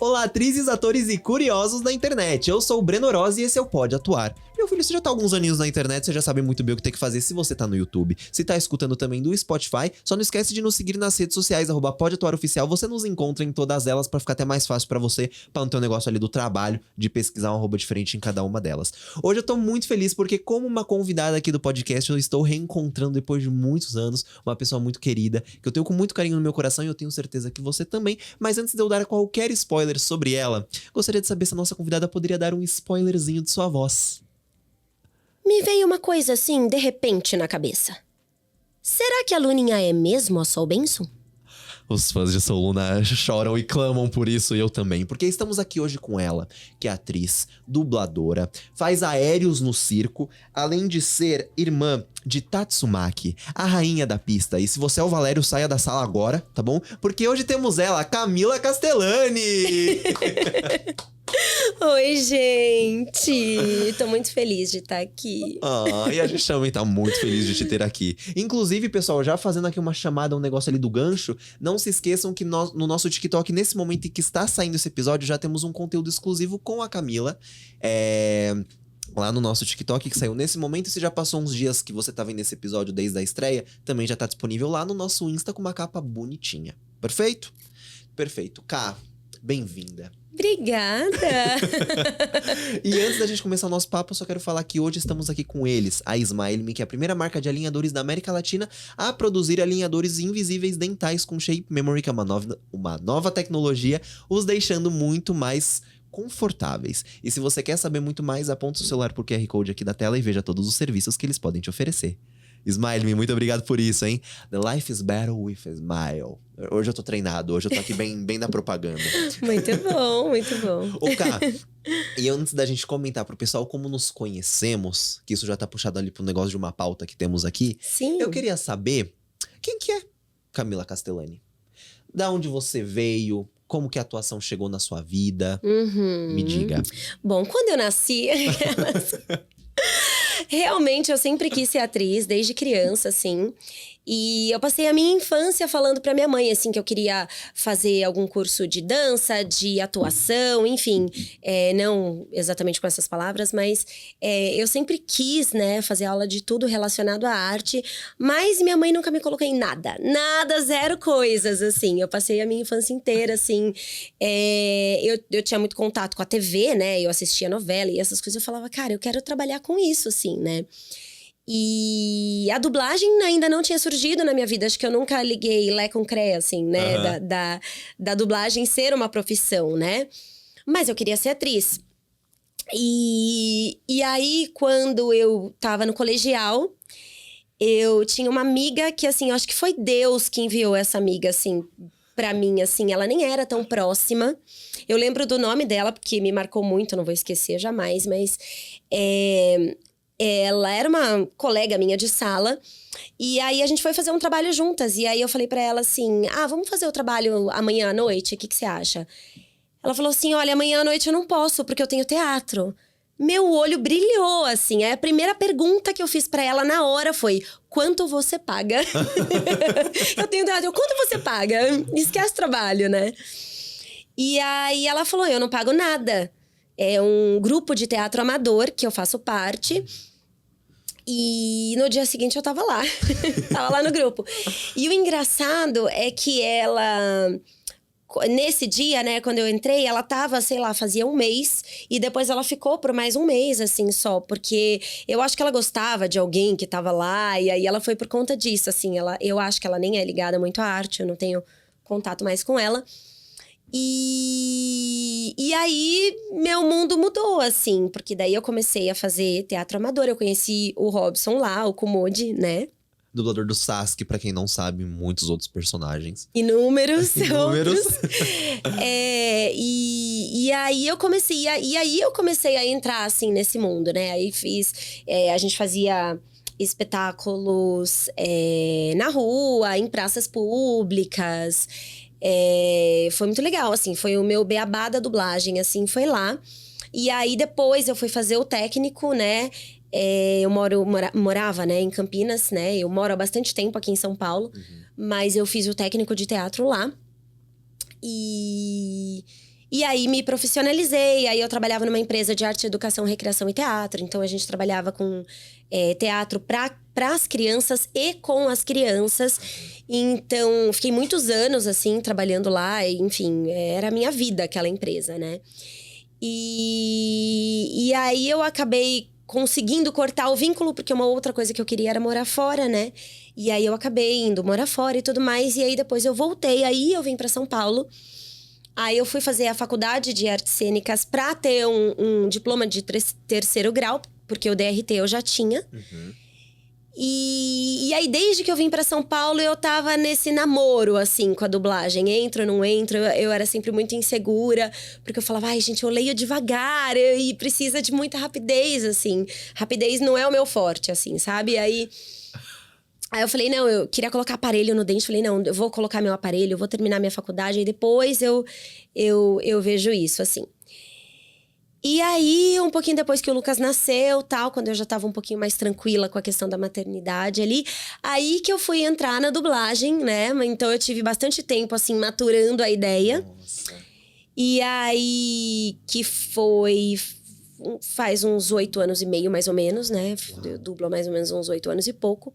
Olá, atrizes, atores e curiosos da internet. Eu sou o Breno Oroz e esse é o Pode Atuar. Meu filho, você já tá há alguns aninhos na internet, você já sabe muito bem o que tem que fazer se você tá no YouTube. Se tá escutando também do Spotify, só não esquece de nos seguir nas redes sociais, @PodeAtuarOficial. Você nos encontra em todas elas pra ficar até mais fácil pra você, pra não ter um negócio ali do trabalho, de pesquisar um arroba diferente em cada uma delas. Hoje eu tô muito feliz porque, como uma convidada aqui do podcast, eu estou reencontrando depois de muitos anos uma pessoa muito querida, que eu tenho com muito carinho no meu coração e eu tenho certeza que você também. Mas antes de eu dar qualquer spoiler sobre ela, gostaria de saber se a nossa convidada poderia dar um spoilerzinho de sua voz. Me veio uma coisa assim, de repente, na cabeça. Será que a Luninha é mesmo a Sol Benson? Os fãs de Soul Luna choram e clamam por isso, e eu também. Porque estamos aqui hoje com ela, que é atriz, dubladora, faz aéreos no circo, além de ser irmã de Tatsumaki, a rainha da pista. E se você é o Valério, saia da sala agora, tá bom? Porque hoje temos ela, a Camila Castellani! Oi, gente! Tô muito feliz de estar aqui. E a gente também tá muito feliz de te ter aqui. Inclusive, pessoal, já fazendo aqui uma chamada, um negócio ali do gancho, não se esqueçam que no nosso TikTok, nesse momento em que está saindo esse episódio, já temos um conteúdo exclusivo com a Camila. Lá no nosso TikTok, que saiu nesse momento. E se já passou uns dias que você tá vendo esse episódio desde a estreia, também já tá disponível lá no nosso Insta com uma capa bonitinha. Perfeito? Perfeito. Ká, bem-vinda. Obrigada! E antes da gente começar o nosso papo, eu só quero falar que hoje estamos aqui com eles, a Smile Me, que é a primeira marca de alinhadores da América Latina a produzir alinhadores invisíveis dentais com Shape Memory, que é uma nova tecnologia, os deixando muito mais confortáveis. E se você quer saber muito mais, aponte o celular pro QR Code aqui da tela e veja todos os serviços que eles podem te oferecer. Smile Me, muito obrigado por isso, hein? The life is better with a smile. Hoje eu tô treinado, hoje eu tô aqui bem na propaganda. Muito bom, muito bom. Ô, Ká, e antes da gente comentar pro pessoal como nos conhecemos, que isso já tá puxado ali pro negócio de uma pauta que temos aqui, Sim. eu queria saber quem que é Camila Castellani? Da onde você veio? Como que a atuação chegou na sua vida? Me diga. Bom, quando eu nasci... Realmente, eu sempre quis ser atriz, desde criança, assim. E eu passei a minha infância falando pra minha mãe, assim, que eu queria fazer algum curso de dança, de atuação, enfim. Não exatamente com essas palavras, mas eu sempre quis, né, fazer aula de tudo relacionado à arte. Mas minha mãe nunca me colocou em nada. Nada, zero coisas, assim. Eu passei a minha infância inteira, assim. Eu tinha muito contato com a TV, né? Eu assistia novela e essas coisas. Eu falava, cara, eu quero trabalhar com isso, assim, né? E a dublagem ainda não tinha surgido na minha vida. Acho que eu nunca liguei Lé com Cré, assim, né? Uhum. Da dublagem ser uma profissão, né? Mas eu queria ser atriz. E aí, quando eu tava no colegial, eu tinha uma amiga que, assim, eu acho que foi Deus que enviou essa amiga, assim, pra mim, assim. Ela nem era tão próxima. Eu lembro do nome dela, porque me marcou muito, não vou esquecer jamais, mas... Ela era uma colega minha de sala. E aí, a gente foi fazer um trabalho juntas. E aí, eu falei pra ela assim... vamos fazer o trabalho amanhã à noite? O que você acha? Ela falou assim... Olha, amanhã à noite eu não posso, porque eu tenho teatro. Meu olho brilhou, assim. Aí, a primeira pergunta que eu fiz pra ela na hora foi... Quanto você paga? Eu tenho teatro. Quanto você paga? Esquece trabalho, né? E aí, ela falou... Eu não pago nada. É um grupo de teatro amador que eu faço parte. E no dia seguinte eu tava lá. Tava lá no grupo. E o engraçado é que ela... Nesse dia, né, quando eu entrei, ela tava, sei lá, fazia um mês. E depois ela ficou por mais um mês, assim, só. Porque eu acho que ela gostava de alguém que tava lá. E aí ela foi por conta disso, assim. Eu acho que ela nem é ligada muito à arte. Eu não tenho contato mais com ela. E aí, meu mundo mudou, assim. Porque daí eu comecei a fazer teatro amador. Eu conheci o Robson lá, o Kumode, né? Dublador do Sasuke, pra quem não sabe, muitos outros personagens. Inúmeros. Inúmeros. E aí eu comecei... E aí eu comecei a entrar, assim, nesse mundo, né? Aí a gente fazia espetáculos na rua, em praças públicas... foi muito legal, assim, foi o meu beabá da dublagem, assim, foi lá. E aí, depois, eu fui fazer o técnico, né? Eu morava, né, em Campinas, né? Eu moro há bastante tempo aqui em São Paulo. Mas eu fiz o técnico de teatro lá. E E aí me profissionalizei, aí eu trabalhava numa empresa de arte, educação, recreação e teatro. Então a gente trabalhava com teatro para as crianças e com as crianças. Então fiquei muitos anos assim trabalhando lá, enfim, era a minha vida aquela empresa, né? E aí eu acabei conseguindo cortar o vínculo, porque uma outra coisa que eu queria era morar fora, né? E aí eu acabei indo morar fora e tudo mais. E aí depois eu voltei, aí eu vim para São Paulo. Aí eu fui fazer a faculdade de artes cênicas para ter um diploma de terceiro grau, porque o DRT eu já tinha. E aí, desde que eu vim pra São Paulo, eu tava nesse namoro, assim, com a dublagem. Entro, não entro. Eu era sempre muito insegura. Porque eu falava, ai, gente, eu leio devagar. E precisa de muita rapidez, assim. Rapidez não é o meu forte, assim, sabe? Aí eu falei, não, eu queria colocar aparelho no dente. Falei, não, eu vou colocar meu aparelho, eu vou terminar minha faculdade. E depois eu vejo isso, assim. E aí, um pouquinho depois que o Lucas nasceu, tal, quando eu já tava um pouquinho mais tranquila com a questão da maternidade ali, aí que eu fui entrar na dublagem, né? Então eu tive bastante tempo, assim, maturando a ideia. Nossa. E aí, que foi... Faz uns 8 anos e meio, mais ou menos, né? Eu dublo há mais ou menos uns 8 anos e pouco.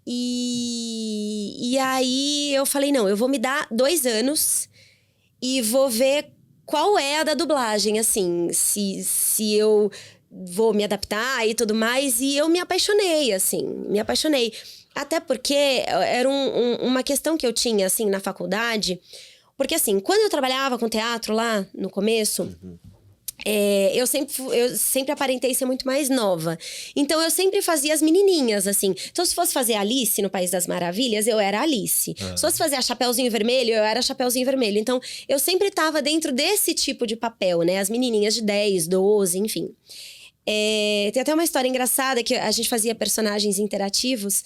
E aí, eu falei, não, eu vou me dar 2 anos e vou ver qual é a da dublagem, assim, se eu vou me adaptar e tudo mais. E eu me apaixonei, assim, me apaixonei. Até porque era uma questão que eu tinha, assim, na faculdade. Porque, assim, quando eu trabalhava com teatro lá, no começo... eu sempre aparentei ser muito mais nova. Então, eu sempre fazia as menininhas, assim. Então, se fosse fazer Alice no País das Maravilhas, eu era Alice. Se fosse fazer a Chapeuzinho Vermelho, eu era Chapeuzinho Vermelho. Então, eu sempre tava dentro desse tipo de papel, né? As menininhas de 10, 12, enfim. Tem até uma história engraçada que a gente fazia personagens interativos.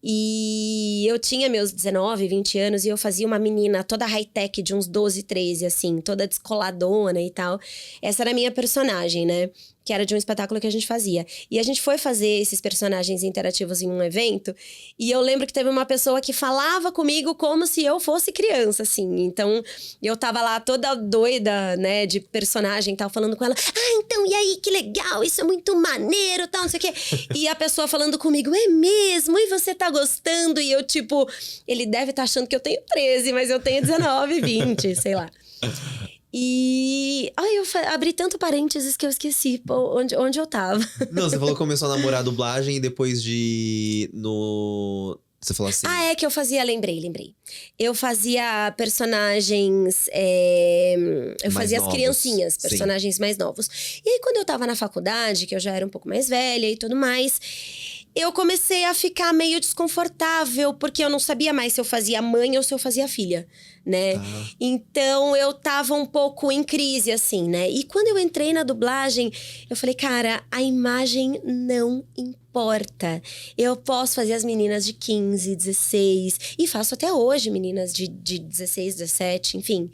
E eu tinha meus 19, 20 anos e eu fazia uma menina toda high-tech de uns 12, 13, assim, toda descoladona e tal. Essa era a minha personagem, né? Que era de um espetáculo que a gente fazia. E a gente foi fazer esses personagens interativos em um evento. E eu lembro que teve uma pessoa que falava comigo como se eu fosse criança, assim. Então, eu tava lá toda doida, né, de personagem e tal, falando com ela. Ah, então, e aí, que legal, isso é muito maneiro, tal, não sei o quê. E a pessoa falando comigo, é mesmo? E você tá gostando? E eu, tipo, ele deve estar achando que eu tenho 13, mas eu tenho 19, 20, sei lá. E... Ai, eu abri tanto parênteses que eu esqueci onde eu tava. Não, você falou que começou a namorar a dublagem e depois Você falou assim... Ah, é que eu fazia... Lembrei. Eu fazia personagens... eu fazia as criancinhas, personagens mais novos. E aí, quando eu tava na faculdade, que eu já era um pouco mais velha e tudo mais... Eu comecei a ficar meio desconfortável, porque eu não sabia mais se eu fazia mãe ou se eu fazia filha, né? Então, eu tava um pouco em crise, assim, né? E quando eu entrei na dublagem, eu falei, cara, a imagem não importa. Eu posso fazer as meninas de 15, 16, e faço até hoje meninas de 16, 17, enfim.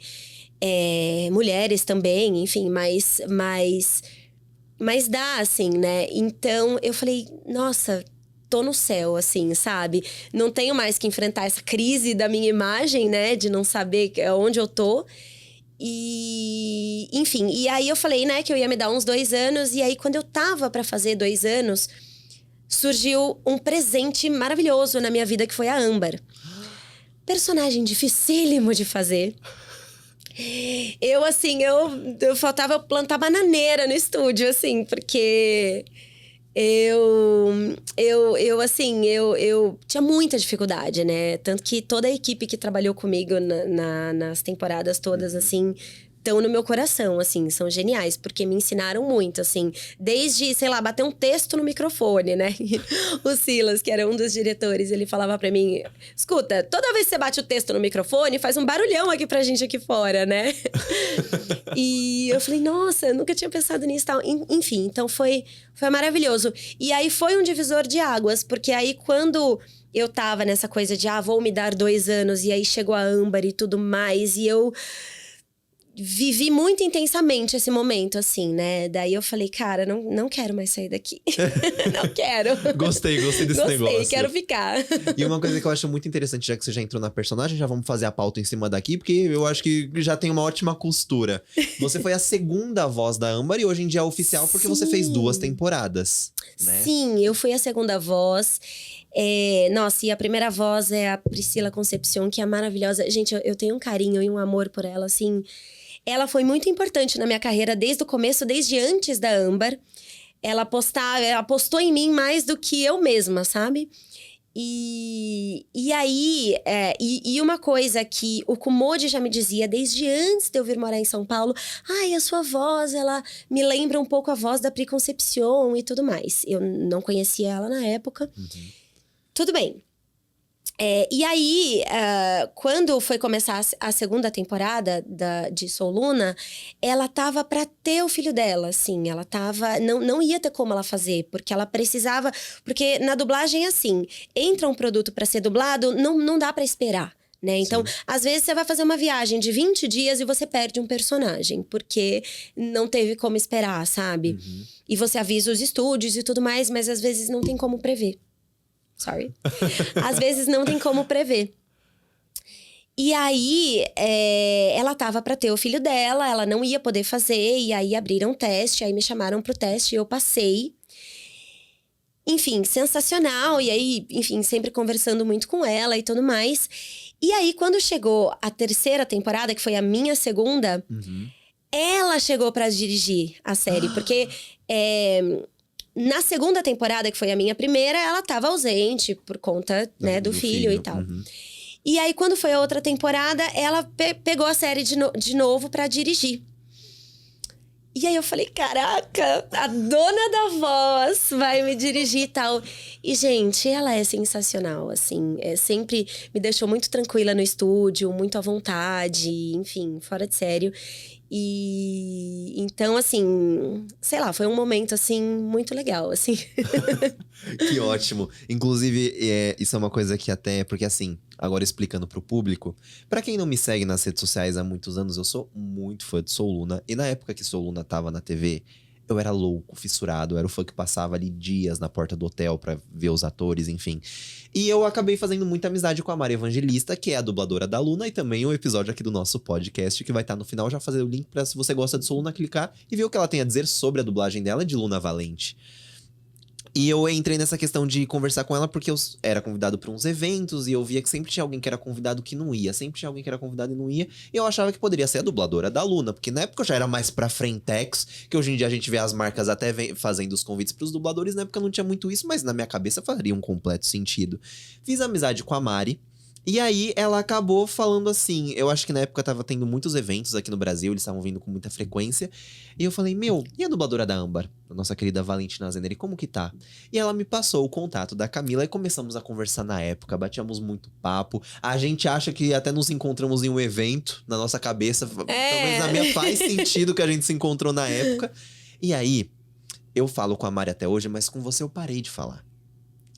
Mulheres também, enfim, mas dá, assim, né? Então, eu falei, nossa... tô no céu, assim, sabe? Não tenho mais que enfrentar essa crise da minha imagem, né? De não saber onde eu tô. E... Enfim, e aí eu falei, né? Que eu ia me dar uns 2 anos. E aí, quando eu tava pra fazer 2 anos... surgiu um presente maravilhoso na minha vida, que foi a Âmbar. Personagem dificílimo de fazer. Eu, assim, eu faltava plantar bananeira no estúdio, assim, porque... Eu tinha muita dificuldade, né? Tanto que toda a equipe que trabalhou comigo nas temporadas todas, assim, estão no meu coração, assim, são geniais, porque me ensinaram muito, assim, desde, sei lá, bater um texto no microfone, né? O Silas, que era um dos diretores, ele falava pra mim, escuta, toda vez que você bate o texto no microfone, faz um barulhão aqui pra gente aqui fora, né? E eu falei, nossa, eu nunca tinha pensado nisso e tal. Enfim, então foi maravilhoso. E aí foi um divisor de águas, porque aí quando eu tava nessa coisa de, vou me dar 2 anos, e aí chegou a Âmbar e tudo mais, e eu vivi muito intensamente esse momento, assim, né? Daí eu falei, cara, não quero mais sair daqui. Não quero. Gostei desse negócio. Quero ficar. E uma coisa que eu acho muito interessante, já que você já entrou na personagem, já vamos fazer a pauta em cima daqui, porque eu acho que já tem uma ótima costura. Você foi a segunda voz da Âmbar e hoje em dia é oficial porque você fez 2 temporadas, né? Sim, eu fui a segunda voz. Nossa, e a primeira voz é a Priscila Concepción, que é maravilhosa. Gente, eu tenho um carinho e um amor por ela, assim. Ela foi muito importante na minha carreira desde o começo, desde antes da Âmbar. Ela apostou em mim mais do que eu mesma, sabe? E aí, uma coisa que o Kumode já me dizia desde antes de eu vir morar em São Paulo: ai, a sua voz, ela me lembra um pouco a voz da Pri Concepción e tudo mais. Eu não conhecia ela na época. Tudo bem. E aí, quando foi começar a segunda temporada de Sou Luna, ela tava pra ter o filho dela, assim. Ela tava... Não ia ter como ela fazer, porque ela precisava... Porque na dublagem é assim, entra um produto pra ser dublado, não dá pra esperar, né? Então, às vezes você vai fazer uma viagem de 20 dias e você perde um personagem, porque não teve como esperar, sabe? E você avisa os estúdios e tudo mais, mas às vezes não tem como prever. Sorry. Às vezes não tem como prever. E aí, ela tava pra ter o filho dela, ela não ia poder fazer, e aí abriram um teste, aí me chamaram pro teste e eu passei. Enfim, sensacional, e aí, enfim, sempre conversando muito com ela e tudo mais. E aí, quando chegou a terceira temporada, que foi a minha segunda, ela chegou pra dirigir a série, porque... Na segunda temporada, que foi a minha primeira, ela tava ausente por conta, né, do filho e tal. E aí, quando foi a outra temporada, ela pegou a série de novo pra dirigir. E aí eu falei, caraca, a dona da voz vai me dirigir e tal. E, gente, ela é sensacional, assim. Sempre me deixou muito tranquila no estúdio, muito à vontade, enfim, fora de sério. E então, assim, sei lá, foi um momento, assim, muito legal, assim. Que ótimo. Inclusive, isso é uma coisa que até... Porque assim, agora explicando pro público, pra quem não me segue nas redes sociais há muitos anos, eu sou muito fã de Sou Luna. E na época que Sou Luna tava na TV, eu era louco, fissurado. Eu era o fã que passava ali dias na porta do hotel pra ver os atores, enfim. E eu acabei fazendo muita amizade com a Mari Evangelista, que é a dubladora da Luna, e também um episódio aqui do nosso podcast, que vai estar no final. Já fazer o link pra, se você gosta de Sou Luna, clicar e ver o que ela tem a dizer sobre a dublagem dela de Luna Valente. E eu entrei nessa questão de conversar com ela porque eu era convidado para uns eventos e eu via que sempre tinha alguém que era convidado que não ia. Sempre tinha alguém que era convidado e não ia. E eu achava que poderia ser a dubladora da Luna, porque na época eu já era mais pra frentex, que hoje em dia a gente vê as marcas até fazendo os convites pros dubladores. Na época não tinha muito isso, mas na minha cabeça faria um completo sentido. Fiz amizade com a Mari. E aí, ela acabou falando assim, eu acho que na época tava tendo muitos eventos aqui no Brasil, eles estavam vindo com muita frequência. E eu falei, e a dubladora da Âmbar? A nossa querida Valentina Zeneri, como que tá? E ela me passou o contato da Camila e começamos a conversar na época, batíamos muito papo. A gente acha que até nos encontramos em um evento, na nossa cabeça. Pelo menos na minha faz sentido que a gente se encontrou na época. E aí, eu falo com a Mari até hoje, mas com você eu parei de falar.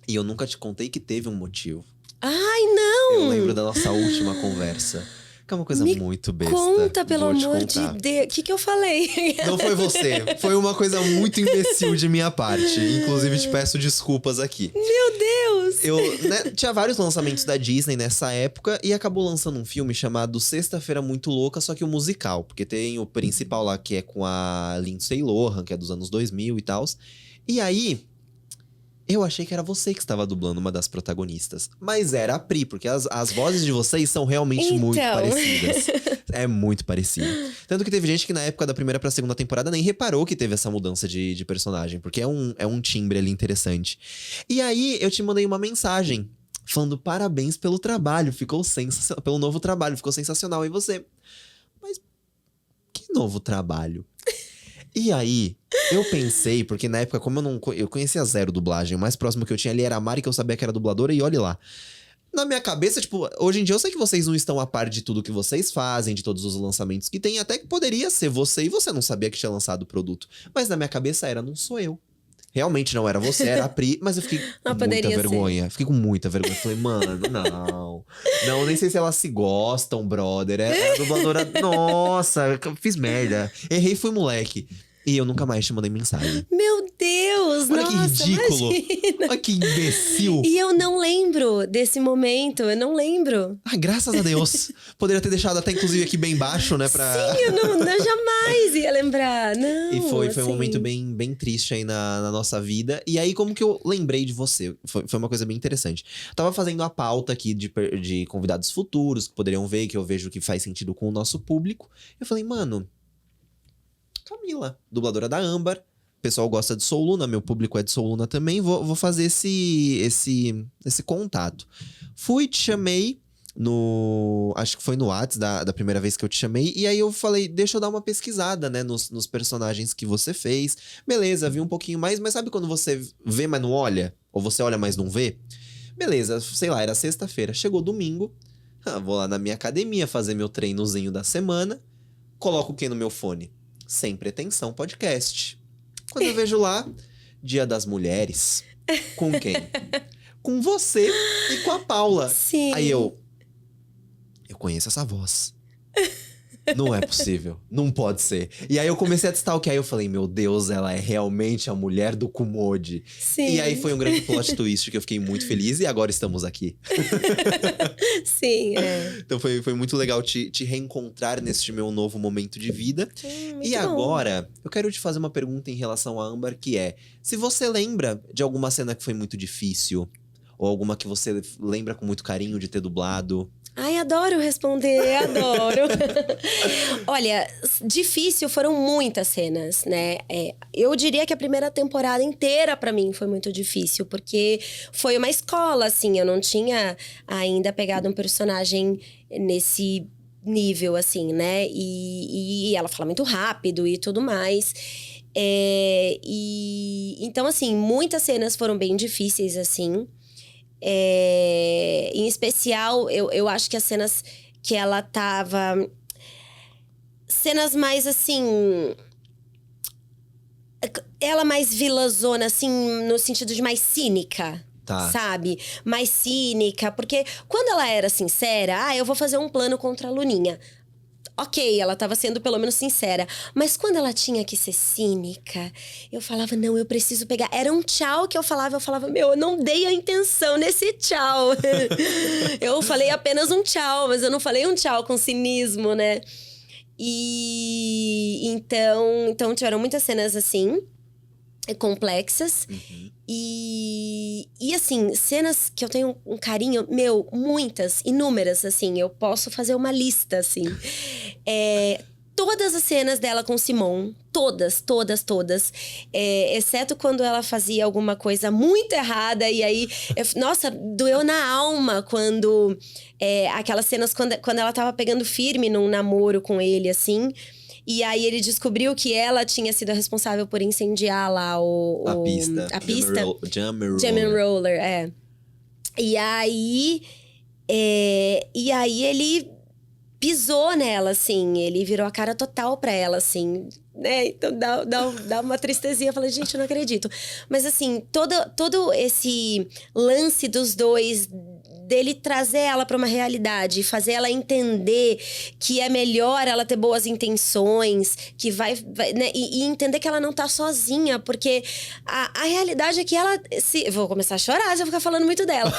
E eu nunca te contei que teve um motivo. Ai, não! Eu lembro da nossa última conversa. Que é uma coisa muito besta. Conta, pelo amor de Deus. O que eu falei? Não foi você. Foi uma coisa muito imbecil de minha parte. Inclusive, te peço desculpas aqui. Meu Deus! Tinha vários lançamentos da Disney nessa época. E acabou lançando um filme chamado Sexta-feira Muito Louca, só que o musical. Porque tem o principal lá, que é com a Lindsay Lohan, que é dos anos 2000 e tal. E aí... eu achei que era você que estava dublando uma das protagonistas. Mas era a Pri, porque as vozes de vocês são realmente muito parecidas. É muito parecido. Tanto que teve gente que na época da primeira pra segunda temporada nem reparou que teve essa mudança de personagem. Porque é um timbre ali interessante. E aí, eu te mandei uma mensagem falando parabéns pelo trabalho. Pelo novo trabalho, ficou sensacional. E você... mas que novo trabalho? E aí, eu pensei, porque na época, como eu conhecia zero dublagem, o mais próximo que eu tinha ali era a Mari, que eu sabia que era dubladora, e olhe lá. Na minha cabeça, tipo, hoje em dia eu sei que vocês não estão a par de tudo que vocês fazem, de todos os lançamentos que tem, até que poderia ser você, e você não sabia que tinha lançado o produto. Mas na minha cabeça era, não sou eu. realmente não era você, era a Pri, mas eu fiquei com muita poderia vergonha. Fiquei com muita vergonha. Falei, mano, não. Não, nem sei se elas se gostam, brother. É a dubladora. Nossa, eu fiz merda. Errei, fui moleque. E eu nunca mais te mandei mensagem. Meu Deus, Olha nossa, que ridículo. imagina. Olha que imbecil. E eu não lembro desse momento, eu não lembro. Ai, graças a Deus. Poderia ter deixado até, inclusive, aqui bem baixo, né? Sim, eu jamais ia lembrar, não. E foi assim. um momento bem triste aí na nossa vida. E aí, como que eu lembrei de você? Foi uma coisa bem interessante. Tava fazendo a pauta aqui de convidados futuros, que poderiam ver, que eu vejo que faz sentido com o nosso público. Eu falei, mano, Camila, dubladora da Âmbar. O pessoal gosta de Soul Luna, meu público é de Soul Luna também. Vou fazer esse contato. Fui, te chamei acho que foi no WhatsApp da primeira vez que eu te chamei. E aí eu falei, deixa eu dar uma pesquisada, né, nos personagens que você fez. Beleza, vi um pouquinho mais, mas sabe quando você vê, mas não olha? Ou você olha, mas não vê? Beleza, sei lá, era sexta-feira. Chegou domingo, vou lá na minha academia fazer meu treinozinho da semana. Coloco o que no meu fone? Sem Pretensão Podcast. Quando eu vejo lá, Dia das Mulheres. Com quem? Com você e com a Paula. Sim. Aí eu conheço essa voz. Não é possível. Não pode ser. E aí eu comecei a stalkear. Aí eu falei, meu Deus, ela é realmente a mulher do Kumode. Sim. E aí foi um grande plot twist que eu fiquei muito feliz. E agora estamos aqui. Sim, é. Então foi muito legal te reencontrar neste meu novo momento de vida. Muito E bom. agora, eu quero te fazer uma pergunta em relação a Âmbar, que é... Se você lembra de alguma cena que foi muito difícil, ou alguma que você lembra com muito carinho de ter dublado... Ai, adoro responder, adoro. Olha, difícil foram muitas cenas, né? Eu diria que a primeira temporada inteira pra mim foi muito difícil, porque foi uma escola, assim, eu não tinha ainda pegado um personagem nesse nível, assim, né? E ela fala muito rápido e tudo mais. Então, assim, muitas cenas foram bem difíceis, assim. Em especial, eu acho que as cenas que ela tava... Cenas mais, assim... Ela mais vilazona, assim, no sentido de mais cínica. Tá. Sabe? Mais cínica. Porque quando ela era sincera... eu vou fazer um plano contra a Luninha. Ok, ela tava sendo pelo menos sincera. Mas quando ela tinha que ser cínica, eu falava, não, eu preciso pegar. Era um tchau que eu falava, meu, eu não dei a intenção nesse tchau. Eu falei apenas um tchau, mas eu não falei um tchau com cinismo, né? E então tiveram muitas cenas assim, complexas. Uhum. E assim, cenas que eu tenho um carinho, meu, muitas, inúmeras, assim. Eu posso fazer uma lista, assim. Todas as cenas dela com Simon, todas. Exceto quando ela fazia alguma coisa muito errada. E aí, nossa, doeu na alma quando... aquelas cenas quando ela tava pegando firme num namoro com ele, assim... E aí ele descobriu que ela tinha sido a responsável por incendiar lá a pista. Jam and Roller, E aí ele pisou nela, assim. Ele virou a cara total pra ela, assim. Né? Então dá uma tristezinha. Eu falei, gente, eu não acredito. Mas assim, todo esse lance dos dois... dele trazer ela para uma realidade, fazer ela entender que é melhor ela ter boas intenções, que vai né? E entender que ela não tá sozinha, porque a realidade é que ela vou começar a chorar se eu ficar falando muito dela.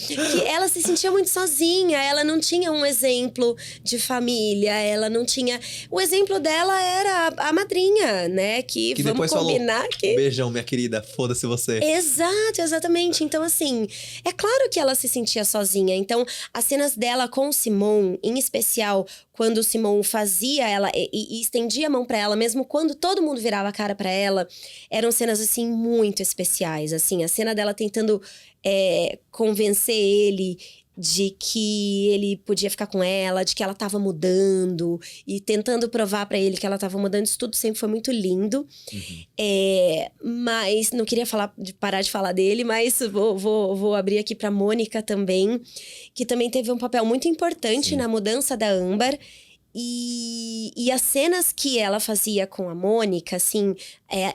Que ela se sentia muito sozinha, ela não tinha um exemplo de família, ela não tinha... O exemplo dela era a madrinha, né? Que vamos combinar falou, que... beijão, minha querida, foda-se você. Exato, exatamente. Então, assim, é claro que ela se sentia sozinha. Então, as cenas dela com o Simon, em especial, quando o Simon fazia ela e estendia a mão pra ela, mesmo quando todo mundo virava a cara pra ela, eram cenas, assim, muito especiais. Assim, a cena dela tentando convencer ele de que ele podia ficar com ela, de que ela tava mudando e tentando provar pra ele que ela tava mudando. Isso tudo sempre foi muito lindo. Uhum. Mas não queria parar de falar dele, mas vou abrir aqui pra Mônica também, que também teve um papel muito importante na mudança da Âmbar. E as cenas que ela fazia com a Mônica, assim,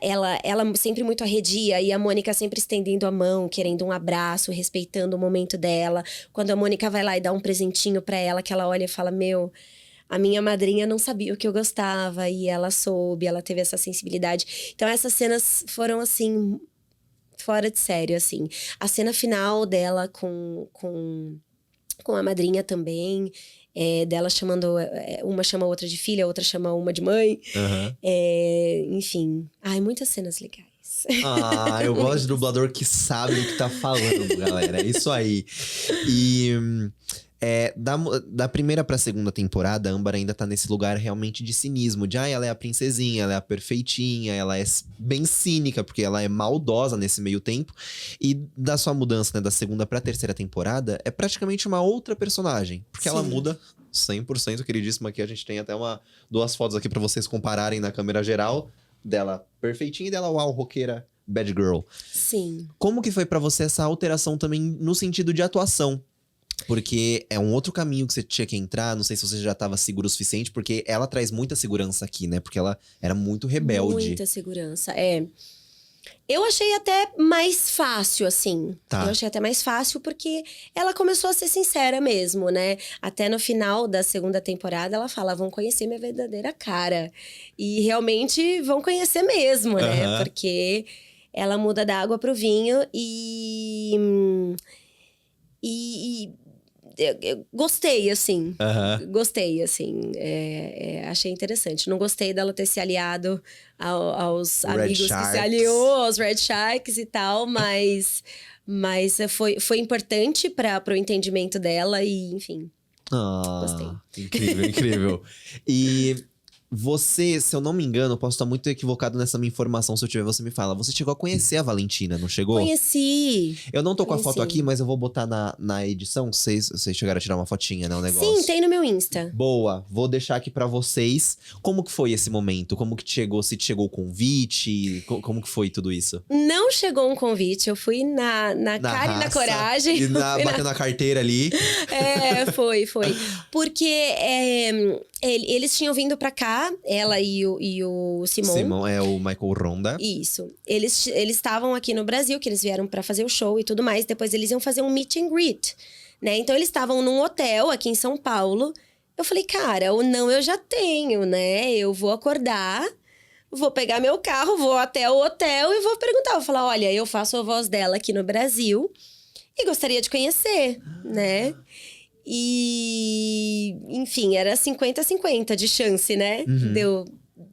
ela sempre muito arredia, e a Mônica sempre estendendo a mão, querendo um abraço, respeitando o momento dela. Quando a Mônica vai lá e dá um presentinho pra ela, que ela olha e fala, meu, a minha madrinha não sabia o que eu gostava, e ela soube, ela teve essa sensibilidade. Então essas cenas foram, assim, fora de sério, assim. A cena final dela com a madrinha também, dela chamando, uma chama a outra de filha, a outra chama uma de mãe. Enfim, muitas cenas legais. Eu gosto de dublador que sabe do que tá falando, galera. É isso aí. E da primeira pra segunda temporada, a Âmbar ainda tá nesse lugar realmente de cinismo. De, ela é a princesinha, ela é a perfeitinha, ela é bem cínica, porque ela é maldosa nesse meio tempo. E da sua mudança, né, da segunda pra terceira temporada, é praticamente uma outra personagem. Porque ela muda 100%, queridíssima aqui. A gente tem até duas fotos aqui pra vocês compararem na câmera geral. Dela perfeitinha e dela, uau, roqueira, bad girl. Sim. Como que foi pra você essa alteração também no sentido de atuação? Porque é um outro caminho que você tinha que entrar. Não sei se você já estava seguro o suficiente, porque ela traz muita segurança aqui, né? Porque ela era muito rebelde. Muita segurança, Eu achei até mais fácil, assim. Tá. Eu achei até mais fácil porque ela começou a ser sincera mesmo, né? Até no final da segunda temporada, ela fala, vão conhecer minha verdadeira cara. E realmente vão conhecer mesmo, né? Porque ela muda da água pro vinho e eu gostei, assim. Gostei, assim. Achei interessante. Não gostei dela ter se aliado aos amigos que se aliou, aos Red Sharks e tal, mas foi importante para o entendimento dela e, enfim. Gostei. Incrível, incrível. E você, se eu não me engano, eu posso estar muito equivocado nessa minha informação, se eu tiver, você me fala. Você chegou a conhecer a Valentina, não chegou? Conheci. Eu não tô com a foto aqui, mas eu vou botar na edição. Vocês chegaram a tirar uma fotinha, né? O negócio. Sim, tem no meu Insta. Boa, vou deixar aqui pra vocês. Como que foi esse momento? Como que chegou? Se chegou o convite? Como que foi tudo isso? Não chegou um convite, eu fui na cara e na coragem. E batendo a carteira ali. Foi. Porque eles tinham vindo pra cá, ela e o Simon. Simon é o Michael Ronda. Isso. Eles estavam aqui no Brasil, que eles vieram pra fazer o show e tudo mais. Depois eles iam fazer um meet and greet, né? Então eles estavam num hotel aqui em São Paulo. Eu falei, cara, o não eu já tenho, né? Eu vou acordar, vou pegar meu carro, vou até o hotel e vou perguntar. Vou falar, olha, eu faço a voz dela aqui no Brasil e gostaria de conhecer, né? E, enfim, era 50-50 de chance, né?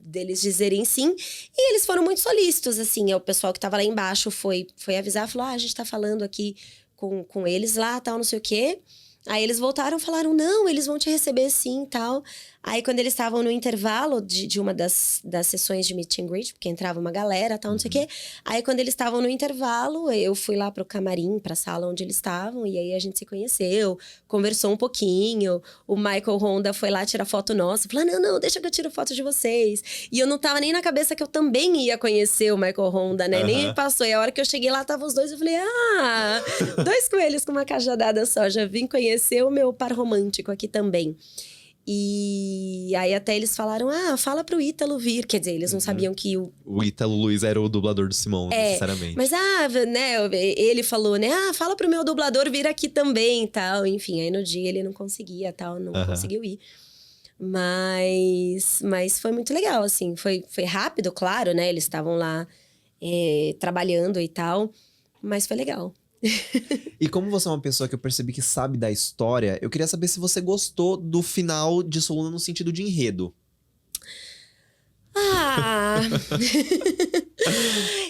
Deles dizerem sim. E eles foram muito solícitos, assim. O pessoal que tava lá embaixo foi avisar, falou, a gente tá falando aqui com eles lá, tal, não sei o quê. Aí eles voltaram e falaram, não, eles vão te receber sim, tal. Aí quando eles estavam no intervalo de uma das sessões de meet and greet, porque entrava uma galera, tal, não sei o quê. Aí quando eles estavam no intervalo, eu fui lá pro camarim, pra sala onde eles estavam. E aí a gente se conheceu, conversou um pouquinho. O Michael Ronda foi lá tirar foto nossa. Falou, não, deixa que eu tiro foto de vocês. E eu não tava nem na cabeça que eu também ia conhecer o Michael Ronda, né? Nem me passou. E a hora que eu cheguei lá, tava os dois. Eu falei, 2 coelhos com uma cajadada só. Já vim conhecer o meu par romântico aqui também. E aí até eles falaram, fala pro Ítalo vir. Quer dizer, eles não sabiam que o Ítalo Luiz era o dublador do Simon, necessariamente. Mas, né, ele falou, né, fala pro meu dublador vir aqui também e tal. Enfim, aí no dia ele não conseguia tal, não conseguiu ir. Mas foi muito legal, assim. Foi rápido, claro, né, eles estavam lá trabalhando e tal. Mas foi legal. E como você é uma pessoa que eu percebi que sabe da história, eu queria saber se você gostou do final de Soluna no sentido de enredo.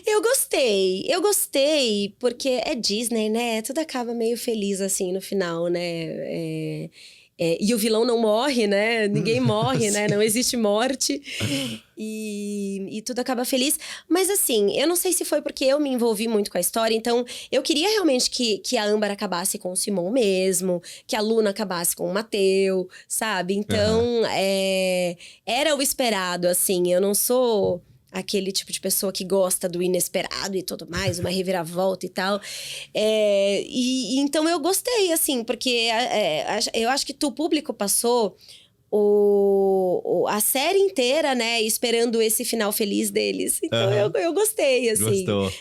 Eu gostei, porque é Disney, né? Tudo acaba meio feliz, assim, no final, né? E o vilão não morre, né? Ninguém morre, né? Não existe morte. E tudo acaba feliz. Mas assim, eu não sei se foi porque eu me envolvi muito com a história. Então, eu queria realmente que a Âmbar acabasse com o Simon mesmo. Que a Luna acabasse com o Mateu, sabe? Então, era o esperado, assim. Eu não sou aquele tipo de pessoa que gosta do inesperado e tudo mais, uma reviravolta e tal. Então eu gostei, assim, porque eu acho que o público passou a série inteira, né, esperando esse final feliz deles. Então, eu gostei, assim. Gostou.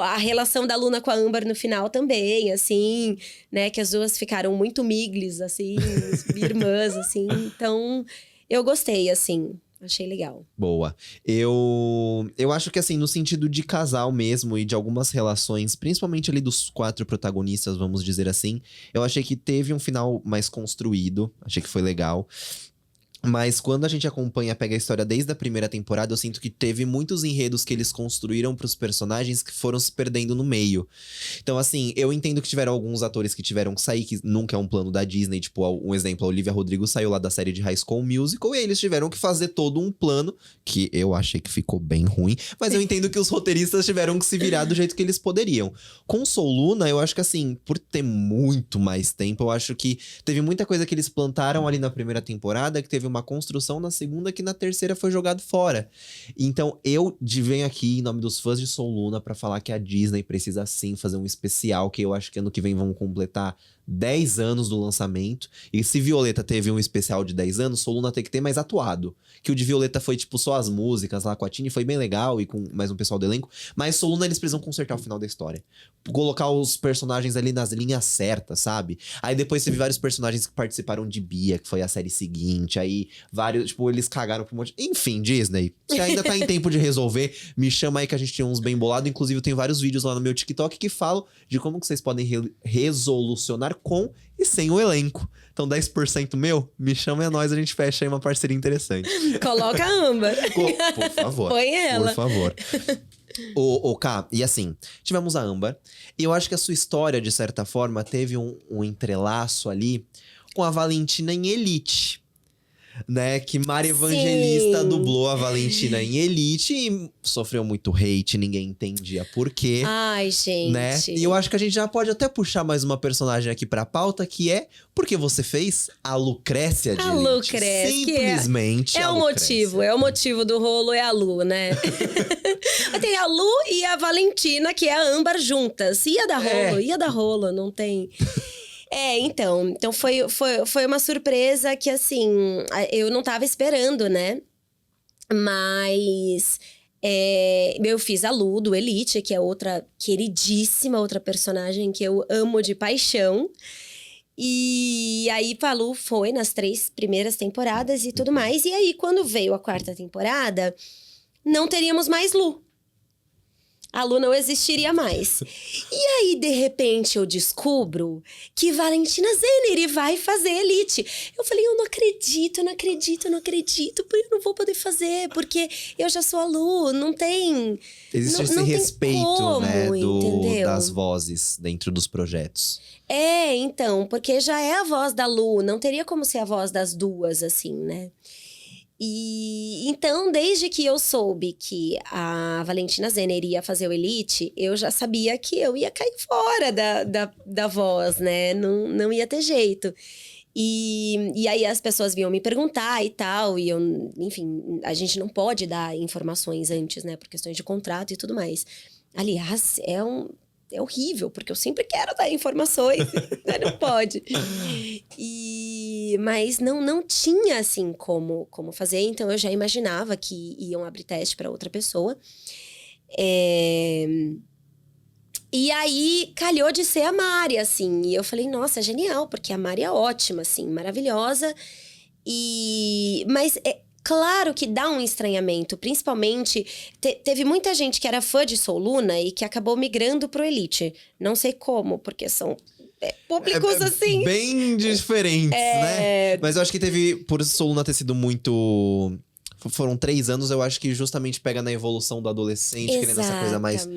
A relação da Luna com a Amber no final também, assim, né, que as duas ficaram muito miglis, assim, irmãs, assim. Então, eu gostei, assim. Achei legal. Boa. Eu acho que, assim, no sentido de casal mesmo e de algumas relações, principalmente ali dos 4 protagonistas, vamos dizer assim, eu achei que teve um final mais construído. Achei que foi legal. Mas quando a gente pega a história desde a primeira temporada, eu sinto que teve muitos enredos que eles construíram pros personagens que foram se perdendo no meio. Então, assim, eu entendo que tiveram alguns atores que tiveram que sair, que nunca é um plano da Disney. Tipo, um exemplo, a Olivia Rodrigo saiu lá da série de High School Musical e aí eles tiveram que fazer todo um plano, que eu achei que ficou bem ruim. Mas eu entendo que os roteiristas tiveram que se virar do jeito que eles poderiam. Com Soul Luna, eu acho que, assim, por ter muito mais tempo, eu acho que teve muita coisa que eles plantaram ali na primeira temporada, que teve uma construção na segunda que na terceira foi jogado fora. Então eu venho aqui em nome dos fãs de Soul Luna pra falar que a Disney precisa sim fazer um especial, que eu acho que ano que vem vão completar 10 anos do lançamento. E se Violeta teve um especial de 10 anos, Soul Luna tem que ter mais atuado. Que o de Violeta foi tipo só as músicas lá com a Tini, foi bem legal e com mais um pessoal do elenco. Mas Soul Luna eles precisam consertar o final da história. Colocar os personagens ali nas linhas certas, sabe? Aí depois teve vários personagens que participaram de Bia, que foi a série seguinte. Aí vários, tipo, eles cagaram pra um monte. Enfim, Disney, você ainda tá em tempo de resolver. Me chama aí que a gente tem uns bem bolados. Inclusive, eu tenho vários vídeos lá no meu TikTok que falam de como que vocês podem resolucionar com e sem o elenco. Então 10% meu, me chama, é nóis, a gente fecha aí uma parceria interessante. Coloca a Amber. Por favor. Põe ela. Por favor. Ô, Ká, e assim, tivemos a Amber. E eu acho que a sua história, de certa forma, teve um entrelaço ali com a Valentina em Elite. Né, que Mari Evangelista Sim. dublou a Valentina em Elite e sofreu muito hate, ninguém entendia por quê. Ai, gente. Né? E eu acho que a gente já pode até puxar mais uma personagem aqui pra pauta, que é porque você fez a Lucrécia de A Elite. Lucrécia, Simplesmente é a o motivo, é o motivo do rolo, é a Lu, né? Tem a Lu e a Valentina, que é a Amber juntas. Ia dar rolo, não tem... Então foi uma surpresa que, assim, eu não tava esperando, né? Mas eu fiz a Lu, do Elite, que é outra queridíssima, outra personagem que eu amo de paixão. E aí, a Lu foi nas 3 primeiras temporadas e tudo mais. E aí, quando veio a 4ª temporada, não teríamos mais Lu. A Lu não existiria mais. E aí, de repente, eu descubro que Valentina Zeneri vai fazer Elite. Eu falei, eu não acredito, eu não não vou poder fazer, porque eu já sou a Lu, não tem... Existe esse não respeito, como, né, entendeu? das vozes dentro dos projetos. Então, porque já é a voz da Lu, não teria como ser a voz das duas, assim, né? E então, desde que eu soube que a Valentina Zeneri ia fazer o Elite, eu já sabia que eu ia cair fora da voz, né? Não ia ter jeito. E aí as pessoas vinham me perguntar e tal, e eu, enfim, a gente não pode dar informações antes, né? Por questões de contrato e tudo mais. Aliás, é horrível, porque eu sempre quero dar informações, né? Não pode. Mas não tinha, assim, como fazer. Então, eu já imaginava que iam abrir teste para outra pessoa. E aí, calhou de ser a Mari, assim. E eu falei, nossa, genial, porque a Mari é ótima, assim, maravilhosa. Mas claro que dá um estranhamento, principalmente... Teve muita gente que era fã de Soul Luna e que acabou migrando pro Elite. Não sei como, porque são públicos assim... Bem diferentes, né? Mas eu acho que teve... Por Soul Luna ter sido muito... Foram 3 anos, eu acho que justamente pega na evolução do adolescente, querendo essa coisa mais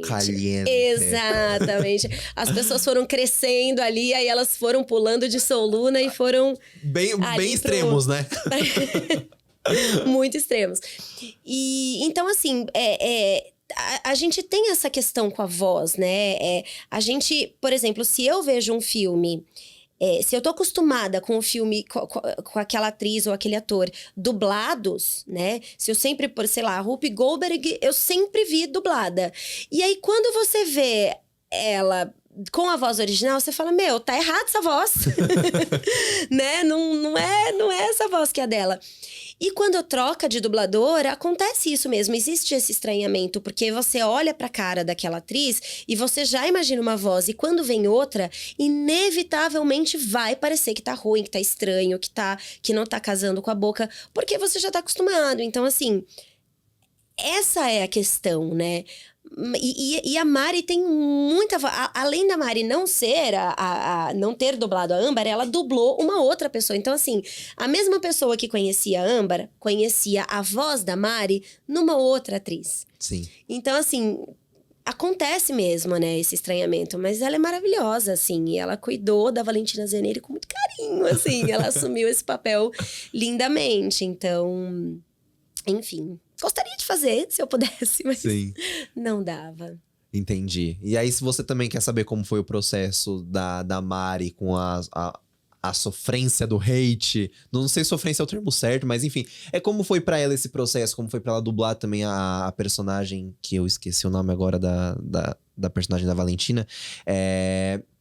caliente. Exatamente. As pessoas foram crescendo ali, aí elas foram pulando de Soul Luna e foram... Bem extremos, né? Muito extremos. E então, assim, a gente tem essa questão com a voz, né? A gente, por exemplo, se eu vejo um filme... se eu tô acostumada com o filme, com aquela atriz ou aquele ator dublados, né? Se eu sempre, sei lá, a Whoopi Goldberg, eu sempre vi dublada. E aí, quando você vê ela com a voz original, você fala, meu, tá errada essa voz. Né? Não é essa voz que é a dela. E quando troca de dublador, acontece isso mesmo. Existe esse estranhamento, porque você olha pra cara daquela atriz e você já imagina uma voz. E quando vem outra, inevitavelmente vai parecer que tá ruim, que tá estranho, que não tá casando com a boca, porque você já tá acostumado. Então, assim, essa é a questão, né? E a Mari tem muita... Além da Mari não ser, não ter dublado a Âmbar, ela dublou uma outra pessoa. Então, assim, a mesma pessoa que conhecia a Âmbar, conhecia a voz da Mari numa outra atriz. Sim. Então, assim, acontece mesmo, né, esse estranhamento. Mas ela é maravilhosa, assim. E ela cuidou da Valentina Zanelli com muito carinho, assim. Ela assumiu esse papel lindamente. Então, enfim... Gostaria de fazer, se eu pudesse, mas Sim. Não dava. Entendi. E aí, se você também quer saber como foi o processo da Mari com a sofrência do hate, não sei se sofrência é o termo certo, mas enfim, é como foi pra ela esse processo, como foi pra ela dublar também a personagem, que eu esqueci o nome agora da personagem da Valentina.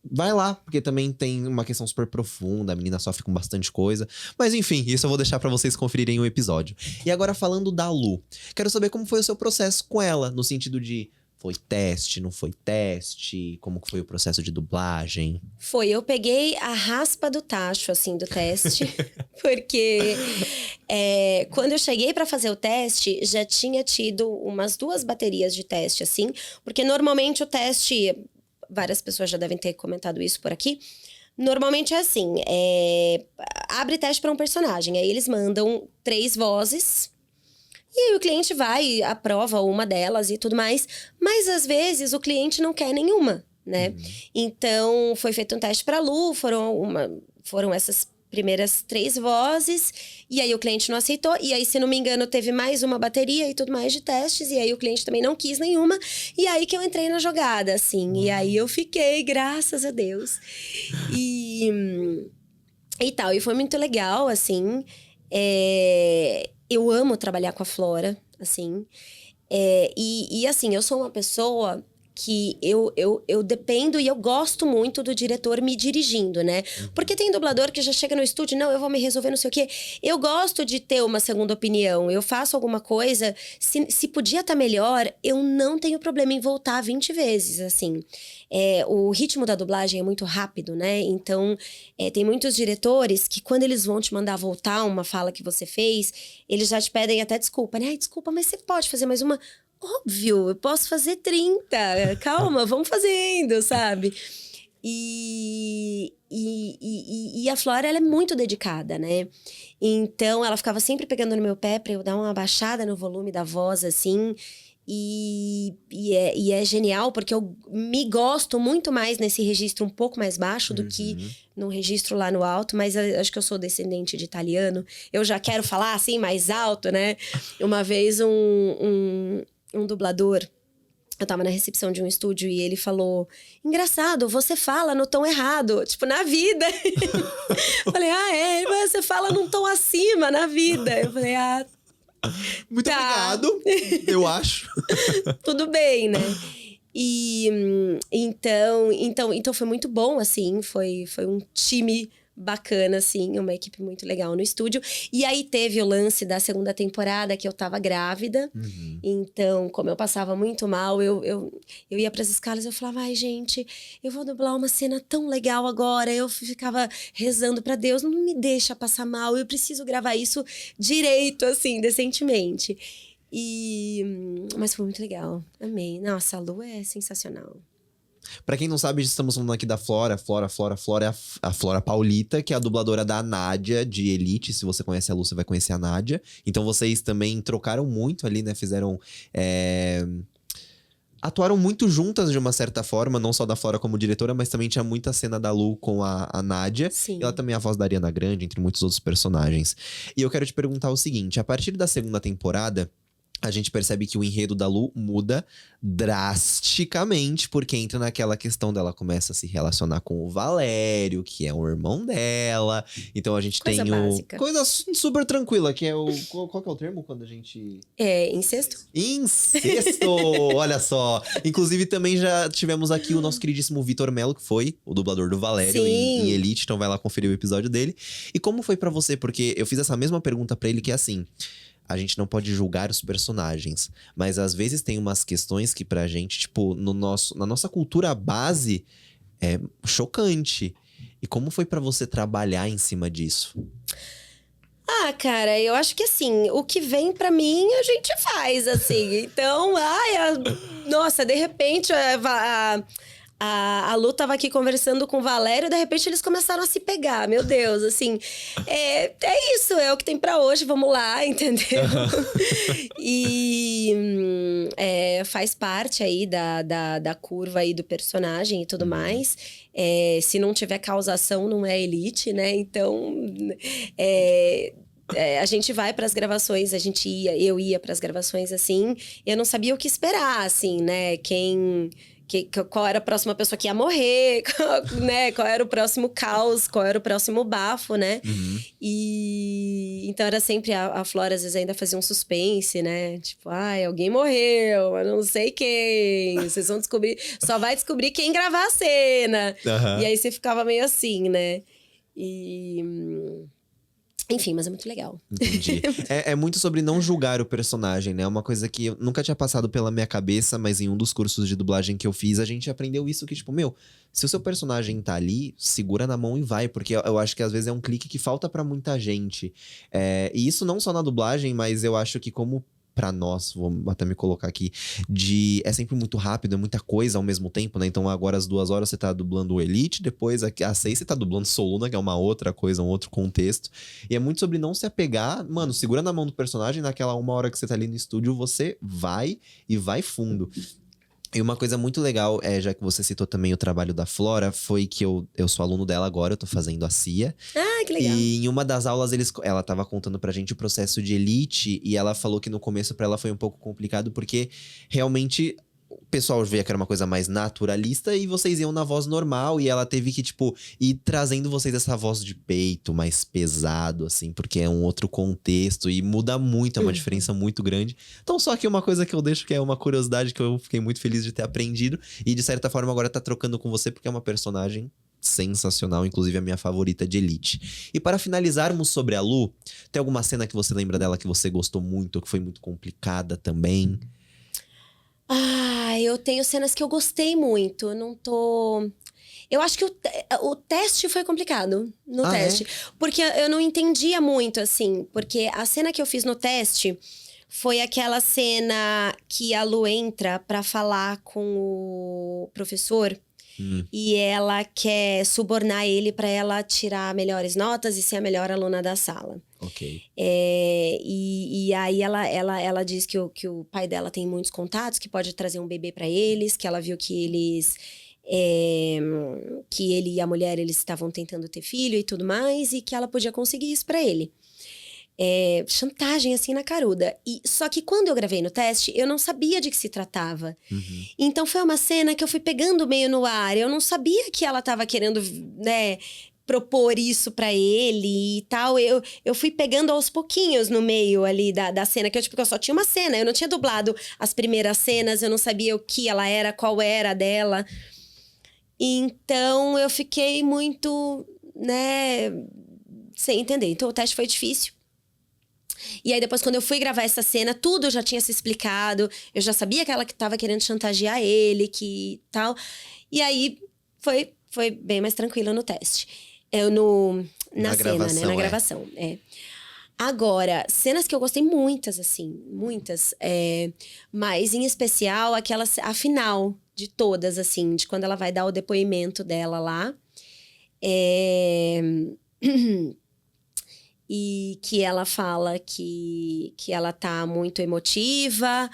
Vai lá, porque também tem uma questão super profunda, a menina sofre com bastante coisa. Mas enfim, isso eu vou deixar pra vocês conferirem o episódio. E agora falando da Lu, quero saber como foi o seu processo com ela, no sentido de foi teste, não foi teste, como que foi o processo de dublagem? Foi, eu peguei a raspa do tacho, assim, do teste, porque quando eu cheguei pra fazer o teste, já tinha tido umas 2 baterias de teste, assim, porque normalmente o teste... Várias pessoas já devem ter comentado isso por aqui. Normalmente é assim, abre teste para um personagem. Aí eles mandam 3 vozes. E aí o cliente vai, aprova uma delas e tudo mais. Mas às vezes o cliente não quer nenhuma, né? Uhum. Então foi feito um teste para Lu, foram essas primeiras 3 vozes, e aí o cliente não aceitou, e aí, se não me engano, teve mais uma bateria e tudo mais de testes, e aí o cliente também não quis nenhuma, e aí que eu entrei na jogada, assim, e aí eu fiquei, graças a Deus. E tal, e foi muito legal, assim, eu amo trabalhar com a Flora, assim, e assim, eu sou uma pessoa... que eu dependo e eu gosto muito do diretor me dirigindo, né? Porque tem dublador que já chega no estúdio, não, eu vou me resolver, não sei o quê. Eu gosto de ter uma segunda opinião. Eu faço alguma coisa, se podia estar melhor, eu não tenho problema em voltar 20 vezes, assim. O ritmo da dublagem é muito rápido, né? Então, tem muitos diretores que quando eles vão te mandar voltar uma fala que você fez, eles já te pedem até desculpa, né? Ai, desculpa, mas você pode fazer mais uma... Óbvio, eu posso fazer 30. Calma, vamos fazendo, sabe? E a Flora, ela é muito dedicada, né? Então, ela ficava sempre pegando no meu pé pra eu dar uma baixada no volume da voz, assim. E é genial, porque eu me gosto muito mais nesse registro um pouco mais baixo do que no registro lá no alto. Mas eu acho que eu sou descendente de italiano. Eu já quero falar assim, mais alto, né? Uma vez um dublador, eu tava na recepção de um estúdio e ele falou, engraçado, você fala no tom errado, tipo, na vida. Falei, você fala num tom acima na vida. Eu falei, muito tá. obrigado, eu acho. Tudo bem, né? E então foi muito bom, assim, foi um time bacana, assim, uma equipe muito legal no estúdio. E aí teve o lance da segunda temporada, que eu tava grávida. Então, como eu passava muito mal, eu ia pras escalas e eu falava, ai, gente, eu vou dublar uma cena tão legal agora. Eu ficava rezando pra Deus, não me deixa passar mal, eu preciso gravar isso direito, assim, decentemente. Mas foi muito legal, amei. Nossa, a Lu é sensacional. Pra quem não sabe, estamos falando aqui da Flora. Flora é a Flora Paulita, que é a dubladora da Nádia, de Elite. Se você conhece a Lu, você vai conhecer a Nádia. Então vocês também trocaram muito ali, né? Fizeram... atuaram muito juntas de uma certa forma, não só da Flora como diretora, mas também tinha muita cena da Lu com a Nádia. Sim. E ela também é a voz da Ariana Grande, entre muitos outros personagens. E eu quero te perguntar o seguinte, a partir da segunda temporada... a gente percebe que o enredo da Lu muda drasticamente, porque entra naquela questão dela começa a se relacionar com o Valério, que é o irmão dela. Então a gente Coisa tem básica. coisa super tranquila, que é o… Qual que é o termo quando a gente… Incesto? Incesto! Olha só! Inclusive também já tivemos aqui o nosso queridíssimo Vitor Mello, que foi o dublador do Valério em Elite. Então vai lá conferir o episódio dele. E como foi pra você? Porque eu fiz essa mesma pergunta pra ele, que é assim… A gente não pode julgar os personagens, mas às vezes tem umas questões que pra gente, tipo, na nossa cultura base, é chocante. E como foi pra você trabalhar em cima disso? Ah, cara, eu acho que assim, o que vem pra mim, a gente faz, assim. Então, nossa, de repente, a Lu tava aqui conversando com o Valério, de repente eles começaram a se pegar. Meu Deus, assim. É isso, é o que tem pra hoje, vamos lá, entendeu? E faz parte aí da curva aí do personagem e tudo mais. Se não tiver causação, não é Elite, né? Então, a gente vai para as gravações, eu ia para as gravações assim, e eu não sabia o que esperar, assim, né? Qual era a próxima pessoa que ia morrer, né? Qual era o próximo caos, qual era o próximo bafo, né? E então era sempre a Flora, às vezes ainda fazia um suspense, né? Tipo, alguém morreu, eu não sei quem. Vocês vão descobrir, só vai descobrir quem gravar a cena. E aí você ficava meio assim, né? Enfim, mas é muito legal. Entendi. É muito sobre não julgar o personagem, né? Uma coisa que nunca tinha passado pela minha cabeça, mas em um dos cursos de dublagem que eu fiz, a gente aprendeu isso, que tipo, se o seu personagem tá ali, segura na mão e vai. Porque eu acho que às vezes é um clique que falta pra muita gente. E isso não só na dublagem, mas eu acho que como… Pra nós, vou até me colocar aqui, é sempre muito rápido, é muita coisa ao mesmo tempo, né? Então agora às 2 horas você tá dublando o Elite, depois às 6 você tá dublando Soluna, que é uma outra coisa, um outro contexto. E é muito sobre não se apegar, mano, segura na mão do personagem, naquela 1 hora que você tá ali no estúdio, você vai e vai fundo. E uma coisa muito legal, já que você citou também o trabalho da Flora, foi que eu sou aluno dela agora, eu tô fazendo a CIA. Ah, que legal. E em uma das aulas, ela tava contando pra gente o processo de Elite, e ela falou que no começo pra ela foi um pouco complicado, porque realmente… O pessoal via que era uma coisa mais naturalista e vocês iam na voz normal. E ela teve que, tipo, ir trazendo vocês essa voz de peito mais pesado, assim. Porque é um outro contexto e muda muito, é uma diferença muito grande. Então, só que uma coisa que eu deixo, que é uma curiosidade que eu fiquei muito feliz de ter aprendido. E, de certa forma, agora tá trocando com você, porque é uma personagem sensacional, inclusive a minha favorita de Elite. E para finalizarmos sobre a Lu, tem alguma cena que você lembra dela que você gostou muito, ou que foi muito complicada também? Eu tenho cenas que eu gostei muito. Eu não tô. Eu acho que o teste foi complicado no teste. Porque eu não entendia muito, assim. Porque a cena que eu fiz no teste foi aquela cena que a Lu entra pra falar com o professor. E ela quer subornar ele pra ela tirar melhores notas e ser a melhor aluna da sala. Ok. E aí ela diz que o pai dela tem muitos contatos, que pode trazer um bebê pra eles, que ela viu que eles… que ele e a mulher, eles estavam tentando ter filho e tudo mais, e que ela podia conseguir isso pra ele. Chantagem, assim, na caruda. Só que quando eu gravei no teste, eu não sabia de que se tratava. Então foi uma cena que eu fui pegando meio no ar. Eu não sabia que ela tava querendo, né, propor isso pra ele e tal. Eu fui pegando aos pouquinhos no meio ali da cena, que eu só tinha uma cena. Eu não tinha dublado as primeiras cenas, eu não sabia o que ela era, qual era a dela. Então eu fiquei muito, né, sem entender. Então o teste foi difícil. E aí depois, quando eu fui gravar essa cena, tudo já tinha se explicado. Eu já sabia que ela tava querendo chantagear ele, que tal. E aí foi bem mais tranquilo no teste. Na cena, gravação, né? Na gravação, Agora, cenas que eu gostei muitas, assim, muitas. Mas, em especial, a final de todas, assim, de quando ela vai dar o depoimento dela lá. E que ela fala que ela tá muito emotiva.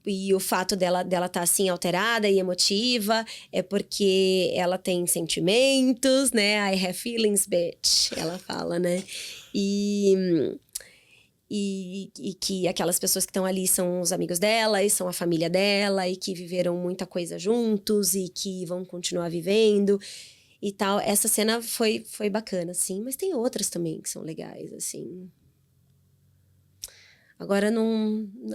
E o fato dela tá assim, alterada e emotiva, é porque ela tem sentimentos, né? I have feelings, bitch. Ela fala, né? e que aquelas pessoas que estão ali são os amigos dela e são a família dela e que viveram muita coisa juntos e que vão continuar vivendo e tal. Essa cena foi bacana, assim, mas tem outras também que são legais, assim. Agora,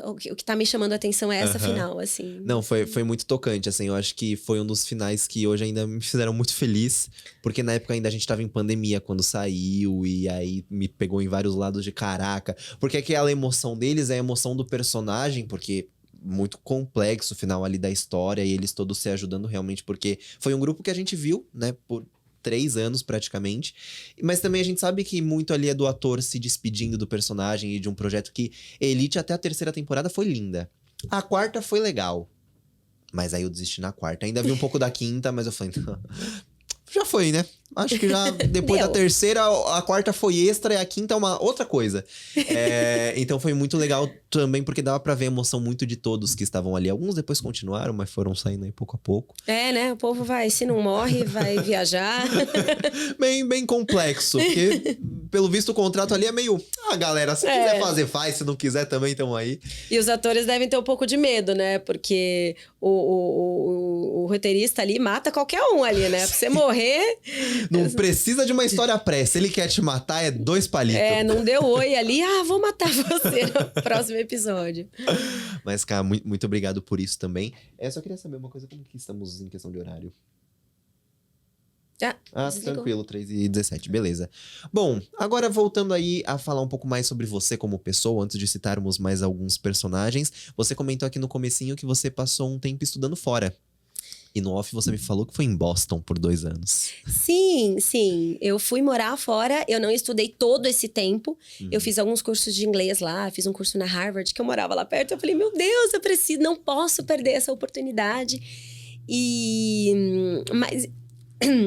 o que tá me chamando a atenção é essa final, assim. Não, foi muito tocante, assim. Eu acho que foi um dos finais que hoje ainda me fizeram muito feliz. Porque na época ainda a gente tava em pandemia quando saiu. E aí me pegou em vários lados de caraca. Porque aquela emoção deles é a emoção do personagem. Porque muito complexo o final ali da história. E eles todos se ajudando realmente. Porque foi um grupo que a gente viu, né, por 3 anos, praticamente. Mas também a gente sabe que muito ali é do ator se despedindo do personagem e de um projeto que Elite até a 3ª temporada foi linda. A 4ª foi legal. Mas aí eu desisti na 4ª. Ainda vi um pouco da 5ª, mas eu falei... Já foi, né? Acho que já depois da 3ª, a 4ª foi extra e a 5ª é uma outra coisa. Então foi muito legal também, porque dava pra ver a emoção muito de todos que estavam ali. Alguns depois continuaram, mas foram saindo aí pouco a pouco. Né? O povo vai, se não morre, vai viajar. bem complexo, porque pelo visto o contrato ali é meio... Ah, galera, se quiser fazer, faz. Se não quiser também, tamo aí. E os atores devem ter um pouco de medo, né? Porque o roteirista ali mata qualquer um ali, né? Pra você morrer... Não precisa de uma história pré. Se ele quer te matar, é 2 palitos. Não deu oi ali. Vou matar você no próximo episódio. Mas, cara, muito obrigado por isso também. Só queria saber uma coisa, como que estamos em questão de horário? Tranquilo, 3h17, beleza. Bom, agora voltando aí a falar um pouco mais sobre você como pessoa, antes de citarmos mais alguns personagens. Você comentou aqui no comecinho que você passou um tempo estudando fora. E no off você me falou que foi em Boston por 2 anos. Sim. Eu fui morar fora, eu não estudei todo esse tempo. Eu fiz alguns cursos de inglês lá, fiz um curso na Harvard, que eu morava lá perto. Eu falei, meu Deus, não posso perder essa oportunidade. Mas...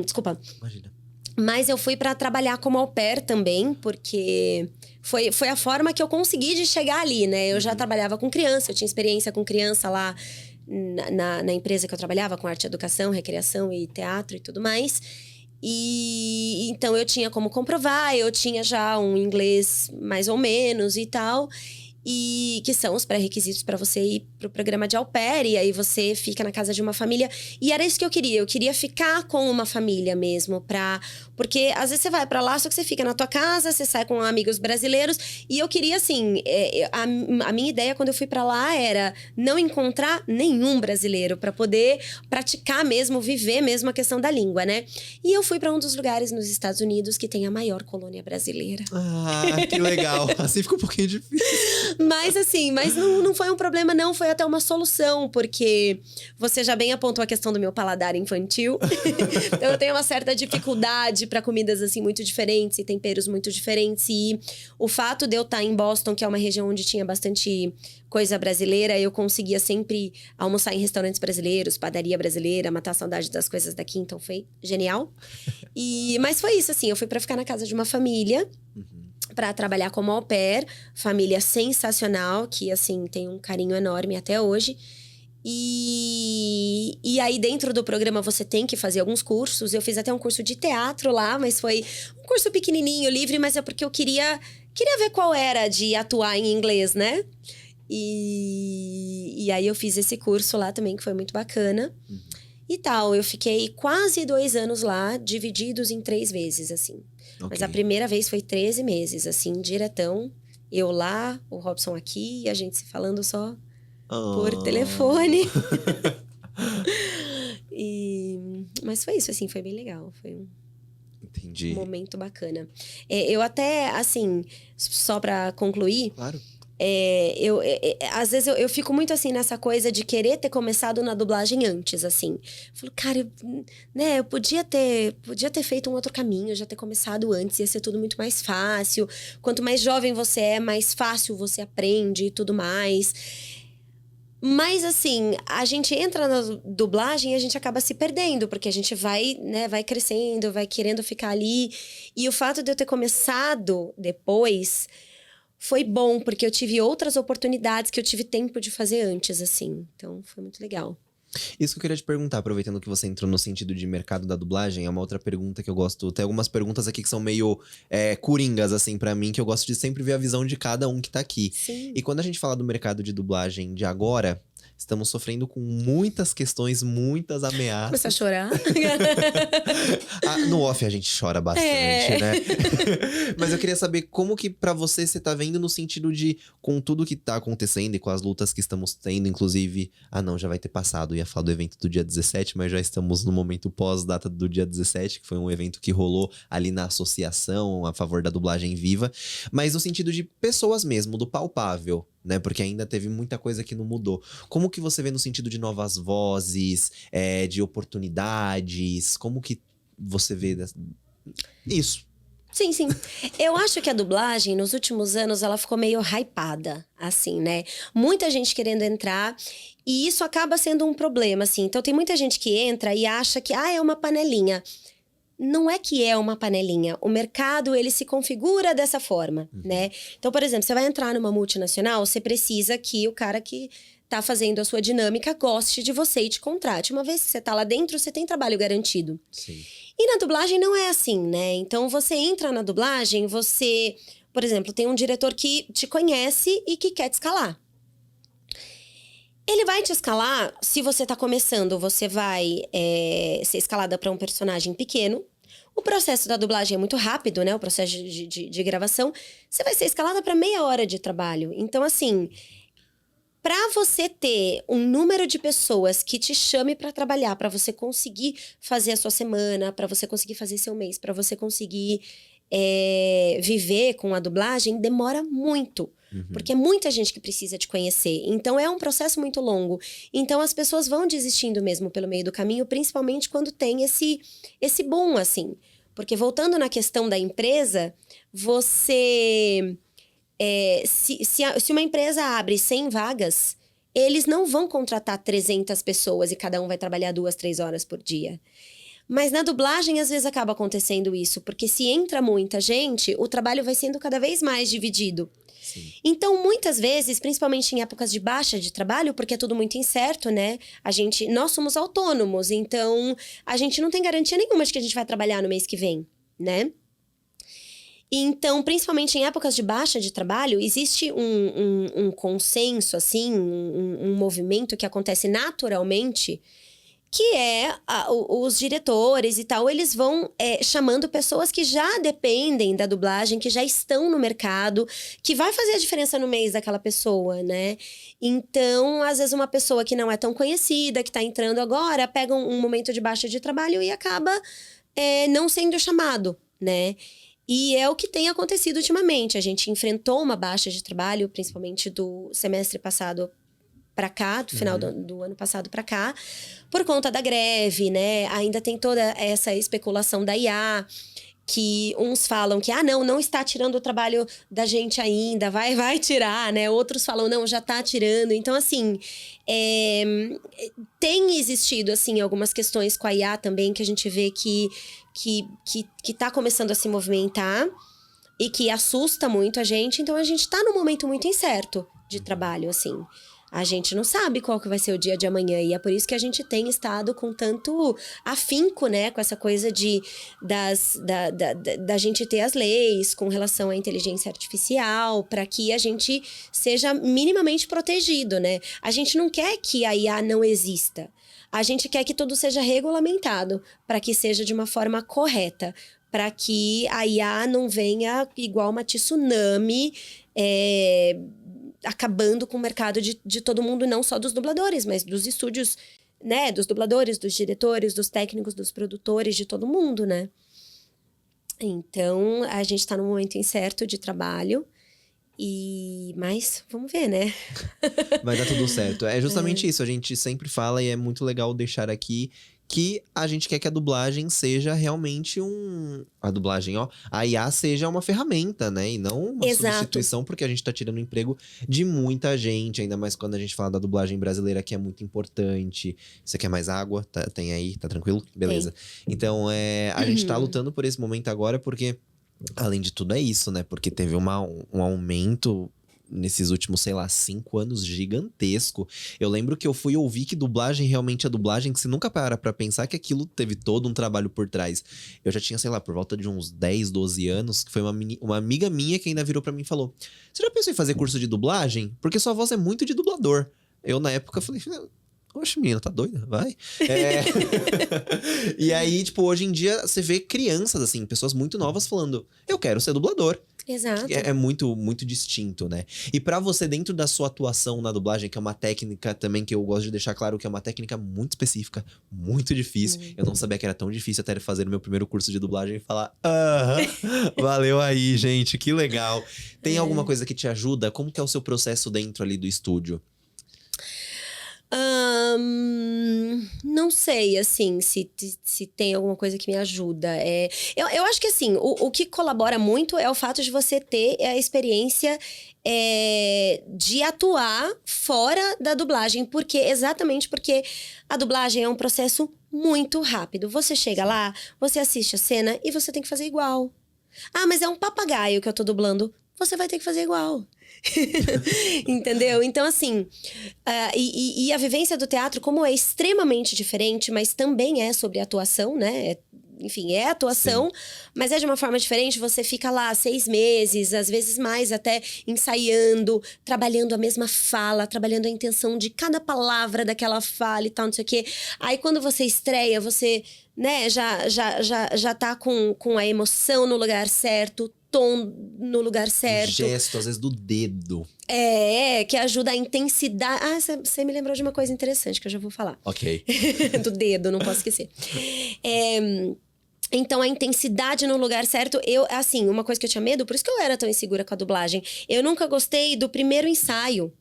Desculpa. Imagina. Mas eu fui para trabalhar como au pair também, porque foi a forma que eu consegui de chegar ali, né? Eu já trabalhava com criança, eu tinha experiência com criança lá na empresa que eu trabalhava, com arte, educação, recreação e teatro e tudo mais. E então eu tinha como comprovar, eu tinha já um inglês mais ou menos e tal. E que são os pré-requisitos para você ir pro programa de au pair. E aí você fica na casa de uma família. E era isso que eu queria. Eu queria ficar com uma família mesmo. Porque às vezes você vai para lá, só que você fica na tua casa, você sai com amigos brasileiros. E eu queria, assim... a minha ideia quando eu fui para lá era não encontrar nenhum brasileiro para poder praticar mesmo, viver mesmo a questão da língua, né? E eu fui para um dos lugares nos Estados Unidos que tem a maior colônia brasileira. Que legal. Assim fica um pouquinho difícil. Mas não foi um problema, não. Foi até uma solução, porque você já bem apontou a questão do meu paladar infantil. Então, eu tenho uma certa dificuldade para comidas, assim, muito diferentes e temperos muito diferentes. E o fato de eu estar em Boston, que é uma região onde tinha bastante coisa brasileira, eu conseguia sempre almoçar em restaurantes brasileiros, padaria brasileira, matar a saudade das coisas daqui. Então, foi genial. Mas foi isso, assim. Eu fui para ficar na casa de uma família. Para trabalhar como au pair, família sensacional, que, assim, tem um carinho enorme até hoje. E aí, dentro do programa, você tem que fazer alguns cursos. Eu fiz até um curso de teatro lá, mas foi um curso pequenininho, livre, mas é porque eu queria ver qual era de atuar em inglês, né? E aí, eu fiz esse curso lá também, que foi muito bacana. E tal, eu fiquei quase 2 anos lá, divididos em 3 vezes, assim. Okay. Mas a primeira vez foi 13 meses, assim, diretão. Eu lá, o Robson aqui, e a gente se falando só por telefone. Mas foi isso, assim, foi bem legal. Foi um momento bacana. Eu até, assim, só pra concluir... Claro. Às vezes eu fico muito assim nessa coisa de querer ter começado na dublagem antes, assim. Eu falo, cara, eu podia ter feito um outro caminho, já ter começado antes, ia ser tudo muito mais fácil. Quanto mais jovem você é, mais fácil você aprende e tudo mais. Mas, assim, a gente entra na dublagem e a gente acaba se perdendo, porque a gente vai crescendo, vai querendo ficar ali. E o fato de eu ter começado depois... foi bom, porque eu tive outras oportunidades que eu tive tempo de fazer antes, assim. Então, foi muito legal. Isso que eu queria te perguntar, aproveitando que você entrou no sentido de mercado da dublagem, é uma outra pergunta que eu gosto. Tem algumas perguntas aqui que são meio coringas, assim, pra mim, que eu gosto de sempre ver a visão de cada um que tá aqui. Sim. E quando a gente fala do mercado de dublagem de agora, estamos sofrendo com muitas questões, muitas ameaças. Começar a chorar. No off a gente chora bastante, né? Mas eu queria saber como que pra você tá vendo no sentido de, com tudo que tá acontecendo e com as lutas que estamos tendo, inclusive, não, já vai ter passado, ia falar do evento do dia 17, mas já estamos no momento pós-data do dia 17, que foi um evento que rolou ali na associação a favor da dublagem viva, mas no sentido de pessoas mesmo, do palpável, né? Porque ainda teve muita coisa que não mudou. Como que você vê no sentido de novas vozes, de oportunidades? Como que você vê isso? Sim, sim. Eu acho que a dublagem, nos últimos anos, ela ficou meio hypada, assim, né? Muita gente querendo entrar, e isso acaba sendo um problema, assim. Então, tem muita gente que entra e acha que, é uma panelinha. Não é que é uma panelinha. O mercado, ele se configura dessa forma, né? Então, por exemplo, você vai entrar numa multinacional, você precisa que o cara que tá fazendo a sua dinâmica goste de você e te contrate. Uma vez que você tá lá dentro, você tem trabalho garantido. Sim. E na dublagem não é assim, né? Então, você entra na dublagem, você... Por exemplo, tem um diretor que te conhece e que quer te escalar. Ele vai te escalar, se você tá começando, você vai ser escalada para um personagem pequeno. O processo da dublagem é muito rápido, né? O processo de gravação. Você vai ser escalada para meia hora de trabalho. Então, assim, para você ter um número de pessoas que te chame para trabalhar, para você conseguir fazer a sua semana, para você conseguir fazer seu mês, para você conseguir viver com a dublagem, demora muito. Porque é muita gente que precisa te conhecer. Então, é um processo muito longo. Então, as pessoas vão desistindo mesmo pelo meio do caminho, principalmente quando tem esse boom, assim. Porque, voltando na questão da empresa, você... se uma empresa abre 100 vagas, eles não vão contratar 300 pessoas e cada um vai trabalhar 2, 3 horas por dia. Mas na dublagem, às vezes, acaba acontecendo isso. Porque se entra muita gente, o trabalho vai sendo cada vez mais dividido. Sim. Então, muitas vezes, principalmente em épocas de baixa de trabalho, porque é tudo muito incerto, né? Nós somos autônomos, então a gente não tem garantia nenhuma de que a gente vai trabalhar no mês que vem, né? Então, principalmente em épocas de baixa de trabalho, existe um consenso, assim, um movimento que acontece naturalmente, que os diretores e tal, eles vão chamando pessoas que já dependem da dublagem, que já estão no mercado, que vai fazer a diferença no mês daquela pessoa, né? Então, às vezes uma pessoa que não é tão conhecida, que tá entrando agora, pega um momento de baixa de trabalho e acaba não sendo chamado, né? E é o que tem acontecido ultimamente. A gente enfrentou uma baixa de trabalho, principalmente do semestre passado para cá, do final do ano passado para cá, por conta da greve, né? Ainda tem toda essa especulação da IA, que uns falam que, não está tirando o trabalho da gente ainda, vai tirar, né? Outros falam, não, já está tirando. Então, assim, tem existido, assim, algumas questões com a IA também, que a gente vê que tá começando a se movimentar e que assusta muito a gente. Então, a gente está num momento muito incerto de trabalho, assim. A gente não sabe qual que vai ser o dia de amanhã. E é por isso que a gente tem estado com tanto afinco, né? Com essa coisa da gente ter as leis com relação à inteligência artificial, para que a gente seja minimamente protegido, né? A gente não quer que a IA não exista. A gente quer que tudo seja regulamentado, para que seja de uma forma correta. Para que a IA não venha igual uma tsunami, acabando com o mercado de todo mundo, não só dos dubladores, mas dos estúdios, né? Dos dubladores, dos diretores, dos técnicos, dos produtores, de todo mundo, né? Então, a gente tá num momento incerto de trabalho. Mas, vamos ver, né? Vai dar tudo certo. É justamente isso, a gente sempre fala e é muito legal deixar aqui que a gente quer que a dublagem seja realmente a IA seja uma ferramenta, né? E não uma substituição, porque a gente tá tirando o emprego de muita gente, ainda mais quando a gente fala da dublagem brasileira, que é muito importante. Você quer mais água? Tem aí, tá tranquilo? Beleza. Tem. Então, a gente tá lutando por esse momento agora, porque, além de tudo, é isso, né? Porque teve um aumento nesses últimos, sei lá, 5 anos, gigantesco. Eu lembro que eu fui ouvir que dublagem realmente é dublagem, que você nunca para pra pensar que aquilo teve todo um trabalho por trás. Eu já tinha, sei lá, por volta de uns 10, 12 anos, que foi uma amiga minha que ainda virou pra mim e falou: você já pensou em fazer curso de dublagem? Porque sua voz é muito de dublador. Eu, na época, falei: oxe, menina, tá doida? Vai. E aí, tipo, hoje em dia, você vê crianças, assim, pessoas muito novas falando: eu quero ser dublador. Exato. É muito, muito distinto, né? E pra você, dentro da sua atuação na dublagem, que é uma técnica também que eu gosto de deixar claro que é uma técnica muito específica, muito difícil. Eu não sabia que era tão difícil até fazer o meu primeiro curso de dublagem e falar: valeu aí, gente, que legal. Tem alguma coisa que te ajuda? Como que é o seu processo dentro ali do estúdio? Não sei, assim, se tem alguma coisa que me ajuda. Eu acho que, assim, o que colabora muito é o fato de você ter a experiência de atuar fora da dublagem. Exatamente porque a dublagem é um processo muito rápido. Você chega lá, você assiste a cena e você tem que fazer igual. Ah, mas é um papagaio que eu tô dublando. Você vai ter que fazer igual. Entendeu? Então, assim, e a vivência do teatro, como é extremamente diferente, mas também é sobre atuação, né? Enfim, é atuação, mas é de uma forma diferente. Você fica lá 6 meses, às vezes mais, até ensaiando, trabalhando a mesma fala, trabalhando a intenção de cada palavra daquela fala e tal, não sei o quê. Aí, quando você estreia, você, né, já tá com a emoção no lugar certo, tom no lugar certo. Gesto, às vezes, do dedo. Que ajuda a intensidade. Ah, você me lembrou de uma coisa interessante que eu já vou falar. Ok. Do dedo, não posso esquecer. Então, a intensidade no lugar certo, assim, uma coisa que eu tinha medo, por isso que eu era tão insegura com a dublagem. Eu nunca gostei do primeiro ensaio.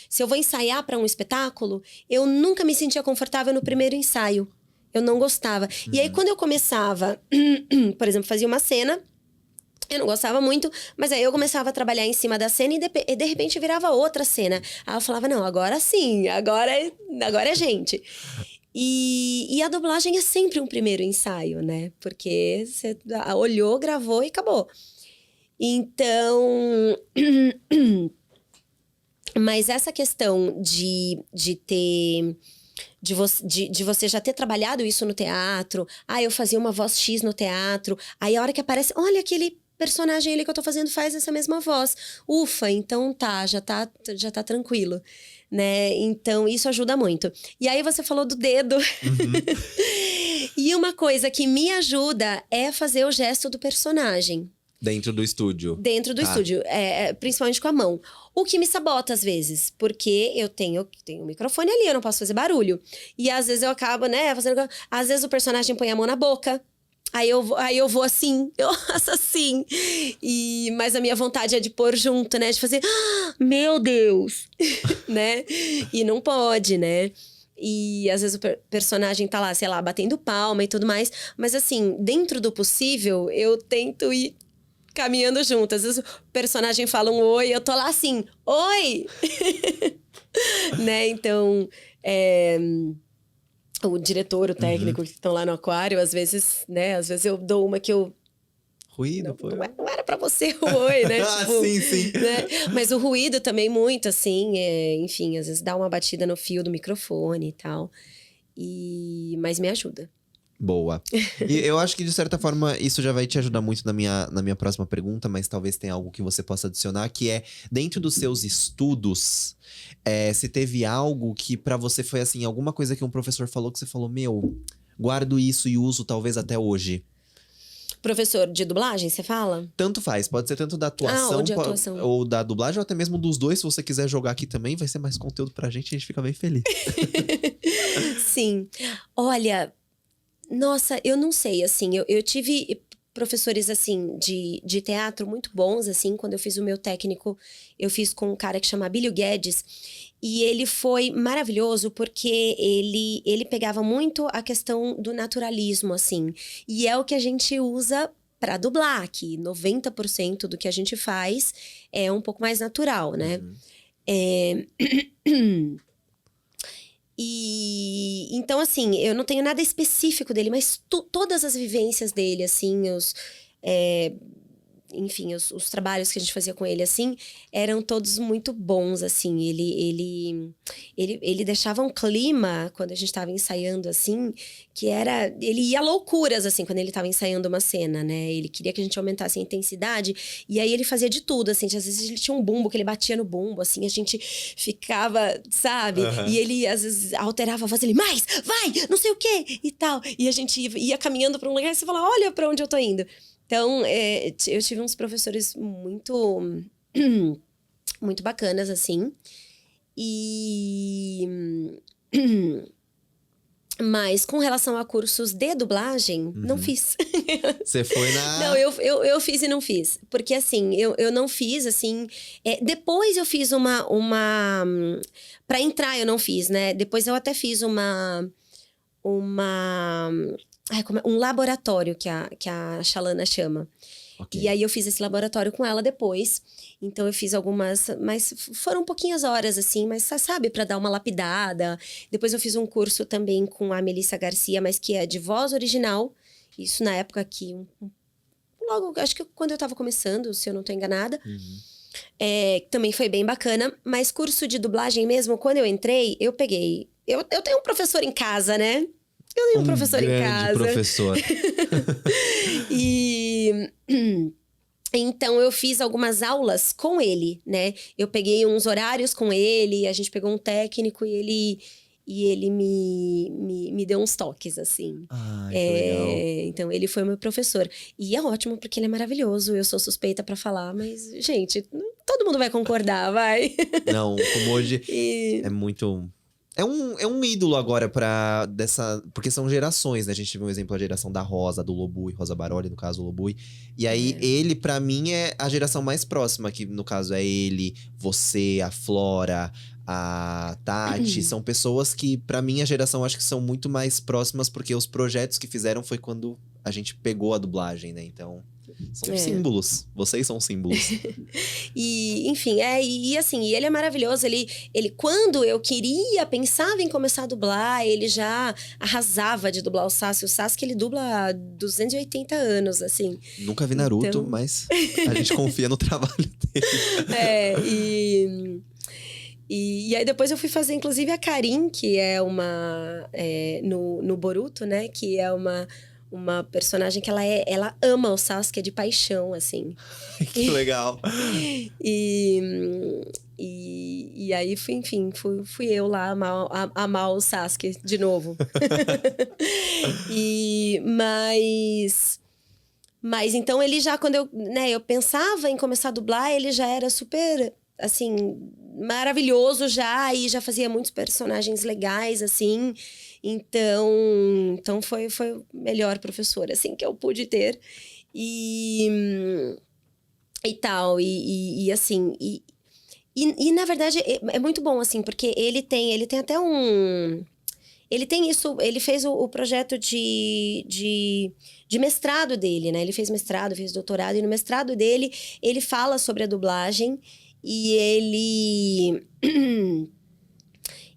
Se eu vou ensaiar para um espetáculo, eu nunca me sentia confortável no primeiro ensaio. Eu não gostava. E aí, quando eu começava, por exemplo, fazia uma cena, eu não gostava muito, mas aí eu começava a trabalhar em cima da cena e de repente virava outra cena. Aí eu falava, não, agora sim, agora é gente. E a dublagem é sempre um primeiro ensaio, né? Porque você olhou, gravou e acabou. Então... Mas essa questão de ter... De você já ter trabalhado isso no teatro. Eu fazia uma voz X no teatro. Aí a hora que aparece... Olha aquele personagem ali que eu tô fazendo faz essa mesma voz. Ufa, então já tá tranquilo, né? Então, isso ajuda muito. E aí, você falou do dedo. E uma coisa que me ajuda é fazer o gesto do personagem. Dentro do estúdio. Dentro do estúdio, principalmente com a mão. O que me sabota às vezes, porque eu tenho um microfone ali, eu não posso fazer barulho. E às vezes eu acabo, né, fazendo... Às vezes o personagem põe a mão na boca. Aí eu vou assim, eu faço assim. Mas a minha vontade é de pôr junto, né? De fazer, meu Deus! Né? E não pode, né? E às vezes o personagem tá lá, sei lá, batendo palma e tudo mais. Mas assim, dentro do possível, eu tento ir caminhando junto. Às vezes o personagem fala um oi, eu tô lá assim, oi! Né? Então, o diretor, o técnico que estão lá no aquário, às vezes, né? Às vezes eu dou uma que eu... Ruído, não era pra você o oi, né? Tipo, sim. Né? Mas o ruído também muito, assim, enfim, às vezes dá uma batida no fio do microfone e tal. Mas me ajuda. Boa. E eu acho que, de certa forma, isso já vai te ajudar muito na minha próxima pergunta, mas talvez tenha algo que você possa adicionar, que é, dentro dos seus estudos, se teve algo que pra você foi, assim, alguma coisa que um professor falou que você falou, meu, guardo isso e uso talvez até hoje. Professor de dublagem, você fala? Tanto faz, pode ser tanto da atuação, ou de atuação. Ou da dublagem, ou até mesmo dos dois. Se você quiser jogar aqui também, vai ser mais conteúdo pra gente, a gente fica bem feliz. Sim. Olha... Nossa, eu não sei, assim, eu tive professores, assim, de teatro muito bons, assim, quando eu fiz o meu técnico, eu fiz com um cara que chama Abílio Guedes, e ele foi maravilhoso porque ele pegava muito a questão do naturalismo, assim, e é o que a gente usa para dublar, que 90% do que a gente faz é um pouco mais natural, né? Então, assim, eu não tenho nada específico dele, mas todas as vivências dele, assim, enfim, os trabalhos que a gente fazia com ele, assim, eram todos muito bons, assim. Ele deixava um clima, quando a gente tava ensaiando, assim, que era... Ele ia a loucuras, assim, quando ele tava ensaiando uma cena, né? Ele queria que a gente aumentasse a intensidade. E aí ele fazia de tudo, assim. Às vezes ele tinha um bumbo, que ele batia no bumbo, assim. A gente ficava, sabe? E ele, às vezes, alterava a voz. Ele, mais, vai, não sei o quê, e tal. E a gente ia caminhando pra um lugar e você fala, olha pra onde eu tô indo. Então, eu tive uns professores muito, muito bacanas, assim. Mas com relação a cursos de dublagem, não fiz. Você foi na... Não, eu fiz e não fiz. Porque, assim, eu não fiz, assim... depois eu fiz uma... Pra entrar eu não fiz, né? Depois eu até fiz um laboratório que a Shalana chama. Okay. E aí eu fiz esse laboratório com ela depois. Então eu fiz algumas, mas foram pouquinhas horas, assim, mas sabe, pra dar uma lapidada. Depois eu fiz um curso também com a Melissa Garcia, mas que é de voz original. Isso na época que... Logo, acho que quando eu tava começando, se eu não tô enganada. Também foi bem bacana. Mas curso de dublagem mesmo, quando eu entrei, eu peguei... Eu tenho um professor em casa, né? Eu tenho um professor em casa. Professor. Então, eu fiz algumas aulas com ele, né? Eu peguei uns horários com ele, a gente pegou um técnico e ele me deu uns toques, assim. Que legal. Então, ele foi meu professor. E é ótimo, porque ele é maravilhoso. Eu sou suspeita pra falar, mas, gente, todo mundo vai concordar, vai. Não, como hoje é muito... É um ídolo agora porque são gerações, né? A gente viu um exemplo, a geração da Rosa, do Lobui, Rosa Baroli, no caso, o Lobui. E aí, ele, pra mim, é a geração mais próxima, que no caso é ele, você, a Flora, a Tati. São pessoas que, pra mim, a geração acho que são muito mais próximas, porque os projetos que fizeram foi quando a gente pegou a dublagem, né? Então... São símbolos. Vocês são símbolos. Enfim, assim, ele é maravilhoso. Ele, quando eu pensava em começar a dublar, ele já arrasava de dublar o Sasuke. O Sasuke, ele dubla há 280 anos, assim. Nunca vi Naruto, então... mas a gente confia no trabalho dele. E aí depois eu fui fazer, inclusive, a Karin, que é no Boruto, né? Que é uma personagem que ela ama o Sasuke de paixão, assim. Que legal. E aí, fui eu lá amar o Sasuke de novo. Mas então ele já, quando eu pensava em começar a dublar, ele já era super, assim, maravilhoso já. E já fazia muitos personagens legais, assim. Então foi o melhor professor, assim, que eu pude ter. E tal, assim... E na verdade, é muito bom, assim, porque ele tem até um... Ele tem isso... Ele fez o projeto de mestrado dele, né? Ele fez mestrado, fez doutorado. E no mestrado dele, ele fala sobre a dublagem. E ele...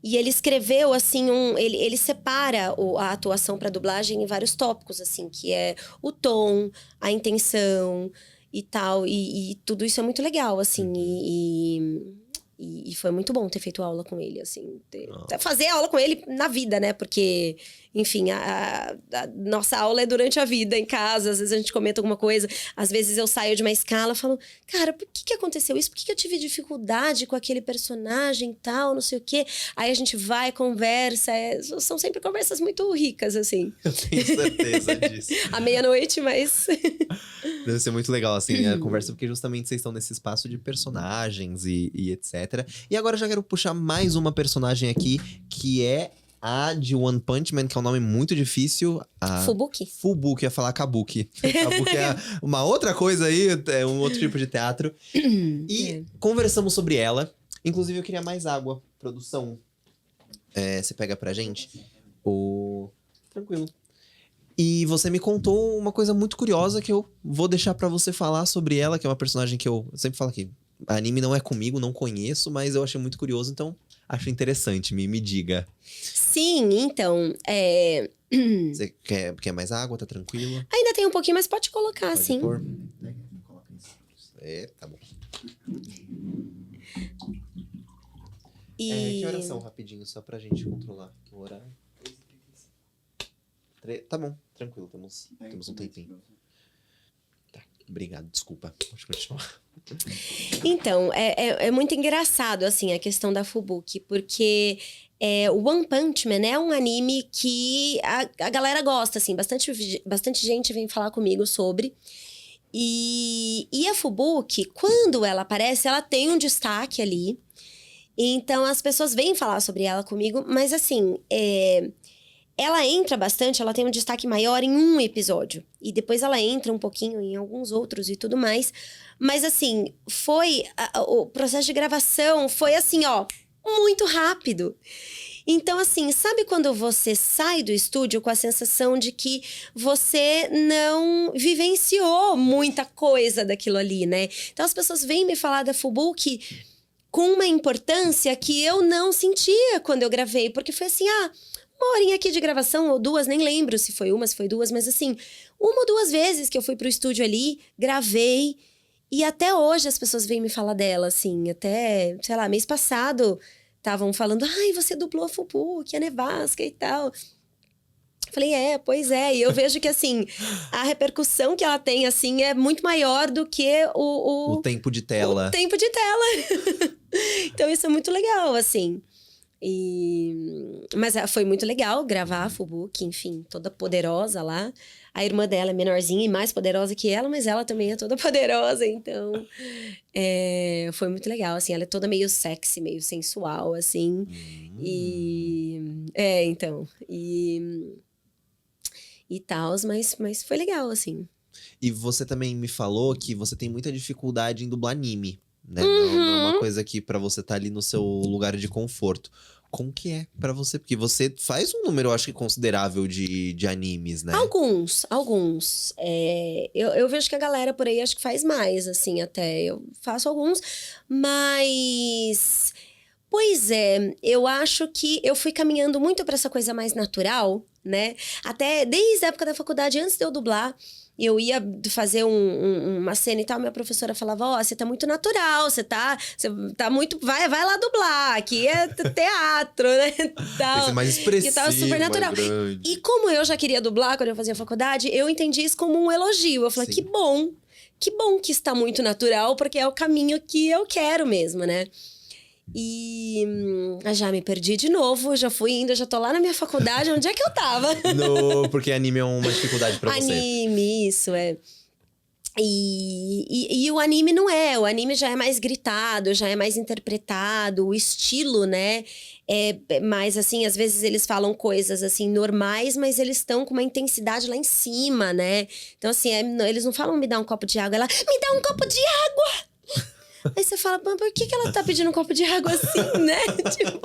E ele escreveu, assim, ele separa a atuação para dublagem em vários tópicos, assim, que é o tom, a intenção e tal. E tudo isso é muito legal, assim. E foi muito bom ter feito aula com ele, assim. Fazer aula com ele na vida, né? Porque, enfim, a nossa aula é durante a vida, em casa. Às vezes a gente comenta alguma coisa. Às vezes eu saio de uma escala e falo... Cara, por que aconteceu isso? Por que eu tive dificuldade com aquele personagem e tal? Não sei o quê. Aí a gente vai, conversa. São sempre conversas muito ricas, assim. Eu tenho certeza disso. À meia-noite, mas... Deve ser muito legal, assim, a conversa. Porque justamente vocês estão nesse espaço de personagens e etc. E agora eu já quero puxar mais uma personagem aqui, que é a de One Punch Man, que é um nome muito difícil. Fubuki. Fubuki, ia falar Kabuki. Kabuki é uma outra coisa aí, é um outro tipo de teatro. E conversamos sobre ela. Inclusive, eu queria mais água. Produção, você pega pra gente? Tranquilo. E você me contou uma coisa muito curiosa que eu vou deixar pra você falar sobre ela, que é uma personagem que eu sempre falo aqui. Anime não é comigo, não conheço, mas eu achei muito curioso, então acho interessante, me diga. Sim, então, Você quer mais água? Tá tranquilo? Ainda tem um pouquinho, mas pode colocar, Pode sim. pôr. Tá bom. E... que horas são, rapidinho, só pra gente controlar o horário? Tá bom, tranquilo, temos um tempinho. Tá, obrigado, desculpa. Pode continuar. Então, é muito engraçado, assim, a questão da Fubuki, porque o One Punch Man é um anime que a galera gosta, assim, bastante gente vem falar comigo sobre. E a Fubuki, quando ela aparece, ela tem um destaque ali. Então, as pessoas vêm falar sobre ela comigo, mas assim, ela entra bastante, ela tem um destaque maior em um episódio. E depois ela entra um pouquinho em alguns outros e tudo mais. Mas assim, o processo de gravação foi assim, ó, muito rápido. Então, assim, sabe quando você sai do estúdio com a sensação de que você não vivenciou muita coisa daquilo ali, né? Então, as pessoas vêm me falar da Fubuki com uma importância que eu não sentia quando eu gravei. Porque foi assim, uma horinha aqui de gravação, ou duas, nem lembro se foi uma, se foi duas. Mas assim, uma ou duas vezes que eu fui pro estúdio ali, gravei. E até hoje as pessoas vêm me falar dela, assim. Até, sei lá, mês passado, estavam falando... Ai, você dublou a Fubuki, a Nevasca e tal. Falei, pois é. E eu vejo que, assim, a repercussão que ela tem, assim, é muito maior do que O tempo de tela. O tempo de tela. Então, isso é muito legal, assim. Mas foi muito legal gravar a Fubuki, enfim, toda poderosa lá. A irmã dela é menorzinha e mais poderosa que ela, mas ela também é toda poderosa, então... foi muito legal, assim. Ela é toda meio sexy, meio sensual, assim. Então... E tal, mas foi legal, assim. E você também me falou que você tem muita dificuldade em dublar anime, né? Não é uma coisa que pra você tá ali no seu lugar de conforto. Como que é pra você? Porque você faz um número, eu acho que considerável de animes, né? Alguns. Eu vejo que a galera por aí acho que faz mais, assim, até. Eu faço alguns, mas... Pois é, eu acho que eu fui caminhando muito pra essa coisa mais natural, né? Até desde a época da faculdade, antes de eu dublar, eu ia fazer uma cena e tal, minha professora falava, você tá muito natural, você tá muito... Vai lá dublar, aqui é teatro, né? Tal. Tem que ser mais expressivo, e tava super natural. mais grande. E como eu já queria dublar quando eu fazia faculdade, eu entendi isso como um elogio. Eu falei, Sim. que bom que está muito natural, porque é o caminho que eu quero mesmo, né? E já me perdi de novo, já fui indo, já tô lá na minha faculdade, onde é que eu tava? Porque anime é uma dificuldade pra você. Anime, isso, E o anime não é, o anime já é mais gritado, já é mais interpretado, o estilo, né, é mais assim, às vezes eles falam coisas assim normais, mas eles estão com uma intensidade lá em cima, né? Então assim, eles não falam me dá um copo de água, ela me dá um copo de água! Aí você fala, por que ela tá pedindo um copo de água assim, né? Tipo...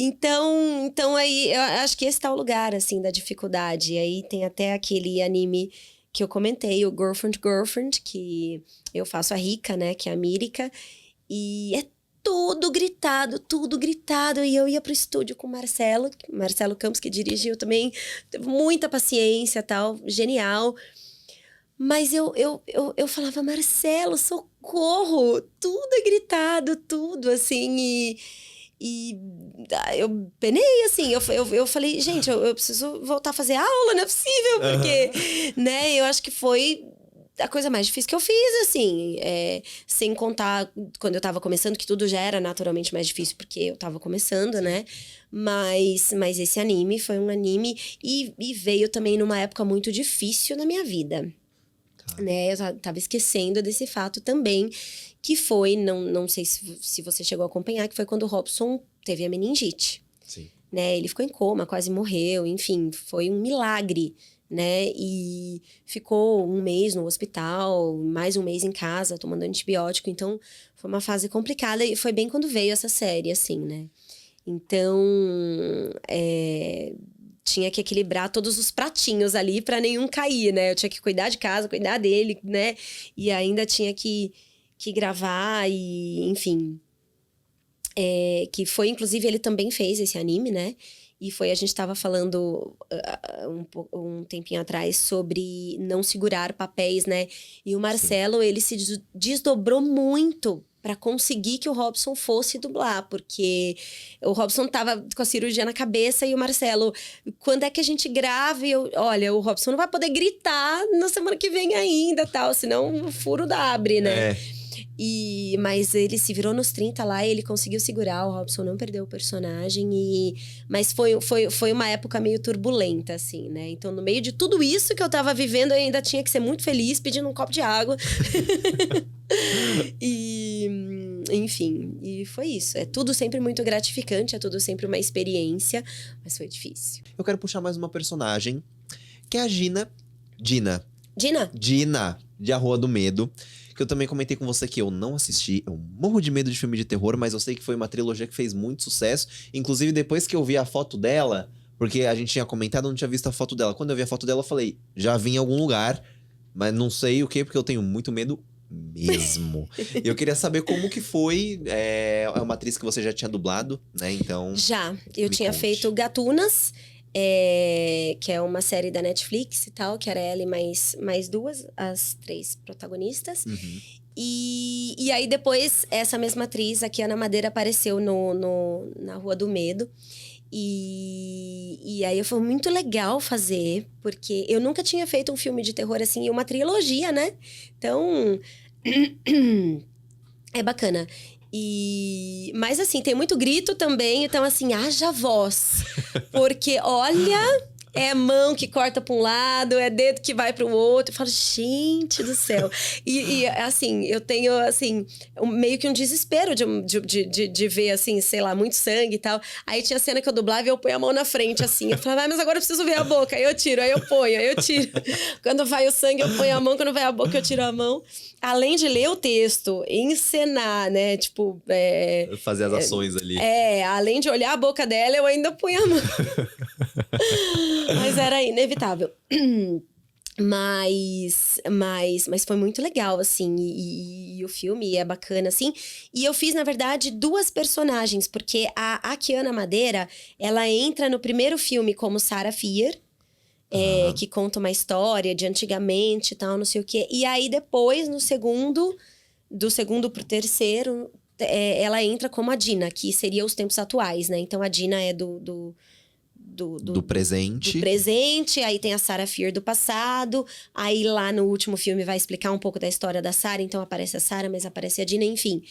Então aí, eu acho que esse tá o lugar, assim, da dificuldade. E aí tem até aquele anime que eu comentei, o Girlfriend, que eu faço a Rika, né? Que é a Mírica. E é tudo gritado. E eu ia pro estúdio com o Marcelo Campos, que dirigiu também. Teve muita paciência, tal, genial. Mas eu falava, Marcelo, socorro! Tudo é gritado, tudo, assim, eu penei, assim, eu falei, gente, eu preciso voltar a fazer aula, não é possível, porque, né, eu acho que foi a coisa mais difícil que eu fiz, assim, sem contar quando eu tava começando, que tudo já era naturalmente mais difícil, porque eu tava começando, né, mas esse anime foi um anime e veio também numa época muito difícil na minha vida. Né? Eu tava esquecendo desse fato também, que foi, não sei se você chegou a acompanhar, que foi quando o Robson teve a meningite. Sim. Né? Ele ficou em coma, quase morreu, enfim, foi um milagre, né? E ficou um mês no hospital, mais um mês em casa, tomando antibiótico, então foi uma fase complicada e foi bem quando veio essa série, assim, né? Então, tinha que equilibrar todos os pratinhos ali para nenhum cair, né? Eu tinha que cuidar de casa, cuidar dele, né? E ainda tinha que gravar e, enfim... que foi, inclusive, ele também fez esse anime, né? E a gente estava falando um tempinho atrás sobre não segurar papéis, né? E o Marcelo, ele se desdobrou muito para conseguir que o Robson fosse dublar, porque o Robson tava com a cirurgia na cabeça e o Marcelo, quando é que a gente grava? E olha, o Robson não vai poder gritar na semana que vem ainda, tal, senão o furo abre, né? Mas ele se virou nos 30 lá e ele conseguiu segurar, o Robson não perdeu o personagem, mas foi uma época meio turbulenta, assim, né? Então, no meio de tudo isso que eu tava vivendo, eu ainda tinha que ser muito feliz, pedindo um copo de água. Enfim, e foi isso. É tudo sempre muito gratificante, é tudo sempre uma experiência, mas foi difícil. Eu quero puxar mais uma personagem, que é a Gina, de A Rua do Medo. Que eu também comentei com você que eu não assisti. Eu morro de medo de filme de terror, mas eu sei que foi uma trilogia que fez muito sucesso. Inclusive, depois que eu vi a foto dela, porque a gente tinha comentado, eu não tinha visto a foto dela. Quando eu vi a foto dela, eu falei, já vi em algum lugar, mas não sei o que, porque eu tenho muito medo mesmo. E eu queria saber como que foi. É uma atriz que você já tinha dublado, né? Então. Já. Eu tinha feito Gatunas. Que é uma série da Netflix e tal, que era ela e mais duas, as 3 protagonistas. Uhum. E aí depois, essa mesma atriz, a Kiana Madeira, apareceu na Rua do Medo. E aí foi muito legal fazer, porque eu nunca tinha feito um filme de terror assim, uma trilogia, né? Então, é bacana. Mas assim, tem muito grito também, então assim, haja voz. Porque, olha, é mão que corta para um lado, é dedo que vai para o outro. Eu falo, gente do céu. E assim, eu tenho, assim, meio que um desespero de ver, assim, sei lá, muito sangue e tal. Aí tinha cena que eu dublava e eu ponho a mão na frente, assim. Eu falava, mas agora eu preciso ver a boca. Aí eu tiro, aí eu ponho, aí eu tiro. Quando vai o sangue, eu ponho a mão. Quando vai a boca, eu tiro a mão. Além de ler o texto, encenar, né? Tipo... fazer as ações ali. Além de olhar a boca dela, eu ainda ponho a mão. Mas era inevitável. Mas foi muito legal, assim. E o filme é bacana, assim. E eu fiz, na verdade, 2 personagens. Porque a Kiana Madeira, ela entra no primeiro filme como Sarah Fier. Que conta uma história de antigamente e tal, não sei o quê. E aí, depois, do segundo pro terceiro, ela entra como a Dina, que seria os tempos atuais, né? Então, a Dina é do presente. Do presente, aí tem a Sarah Fier do passado. Aí, lá no último filme, vai explicar um pouco da história da Sarah. Então, aparece a Sarah, mas aparece a Dina, enfim.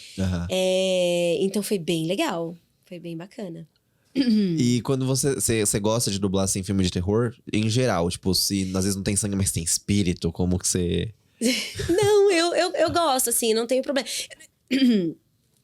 Então, foi bem legal. Foi bem bacana. E quando você gosta de dublar, assim, filme de terror, em geral, tipo, se às vezes não tem sangue, mas tem espírito, como que você... Não, eu gosto, assim, não tenho problema.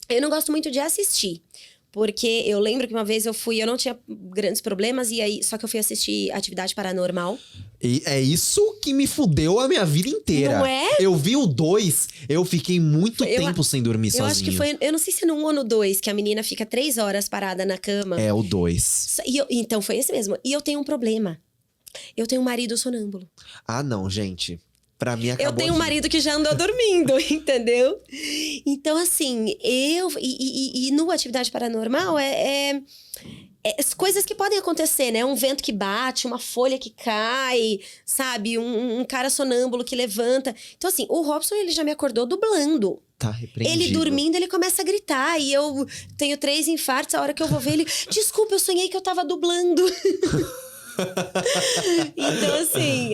Eu não gosto muito de assistir. Porque eu lembro que uma vez eu não tinha grandes problemas, e aí, só que eu fui assistir Atividade Paranormal. E é isso que me fudeu a minha vida inteira. Não é? Eu vi o 2, eu fiquei muito tempo sem dormir sozinho. Eu acho que foi, eu não sei se é no 1 ou no 2, que a menina fica 3 horas parada na cama. É o 2. Então foi esse mesmo. E eu tenho um problema. Eu tenho um marido sonâmbulo. Ah, não, gente. Pra mim acabou. Eu tenho um marido que já andou dormindo, entendeu? Então, assim, e no Atividade Paranormal coisas que podem acontecer, né? Um vento que bate, uma folha que cai, sabe? Um cara sonâmbulo que levanta. Então, assim, o Robson, ele já me acordou dublando. Tá repreendido. Ele dormindo, ele começa a gritar. E eu tenho 3 infartos. A hora que eu vou ver ele... Desculpa, eu sonhei que eu tava dublando. Então, assim...